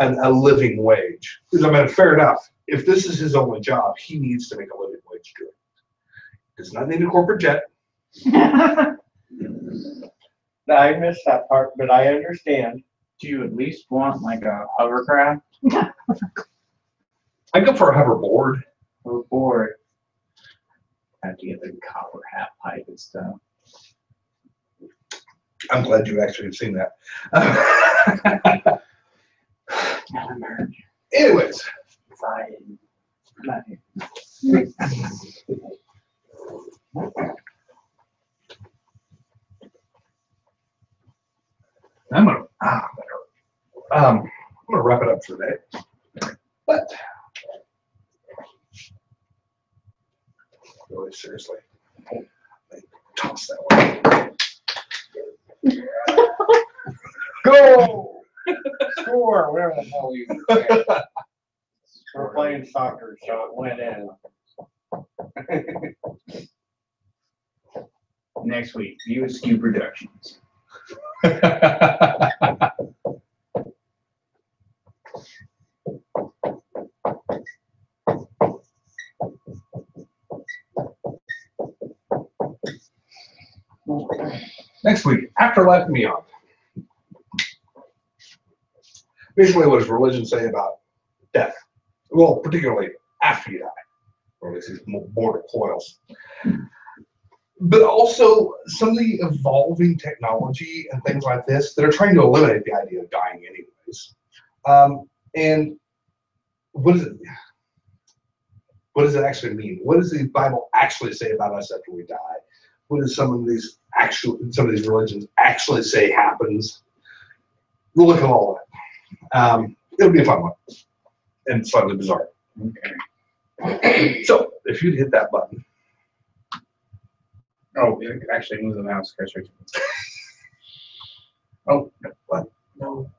a living wage. Because I mean, fair enough. If this is his only job, he needs to make a living wage doing it. Does not need a corporate jet. I missed that part, but I understand. Do you at least want like a hovercraft I go for a hoverboard. or board? Have to get the copper half pipe and stuff. I'm glad you actually have seen that. Anyways, I'm gonna wrap it up for today. But really seriously, toss that one. Go! Score, whatever the hell you say. We're playing soccer, so it went in. Next week, USQ Productions. Next week, Afterlife and Beyond. Basically, what does religion say about death? Well, particularly after you die, or at least these mortal coils. but also some of the evolving technology and things like this that are trying to eliminate the idea of dying anyways. And what is it? What does it actually mean? What does the Bible actually say about us after we die? What does some of these religions actually say happens? We'll look at all of it. It'll be a fun one and slightly bizarre. Okay. So if you'd hit that button. Oh, it actually moves the mouse cursor. Oh, What? No.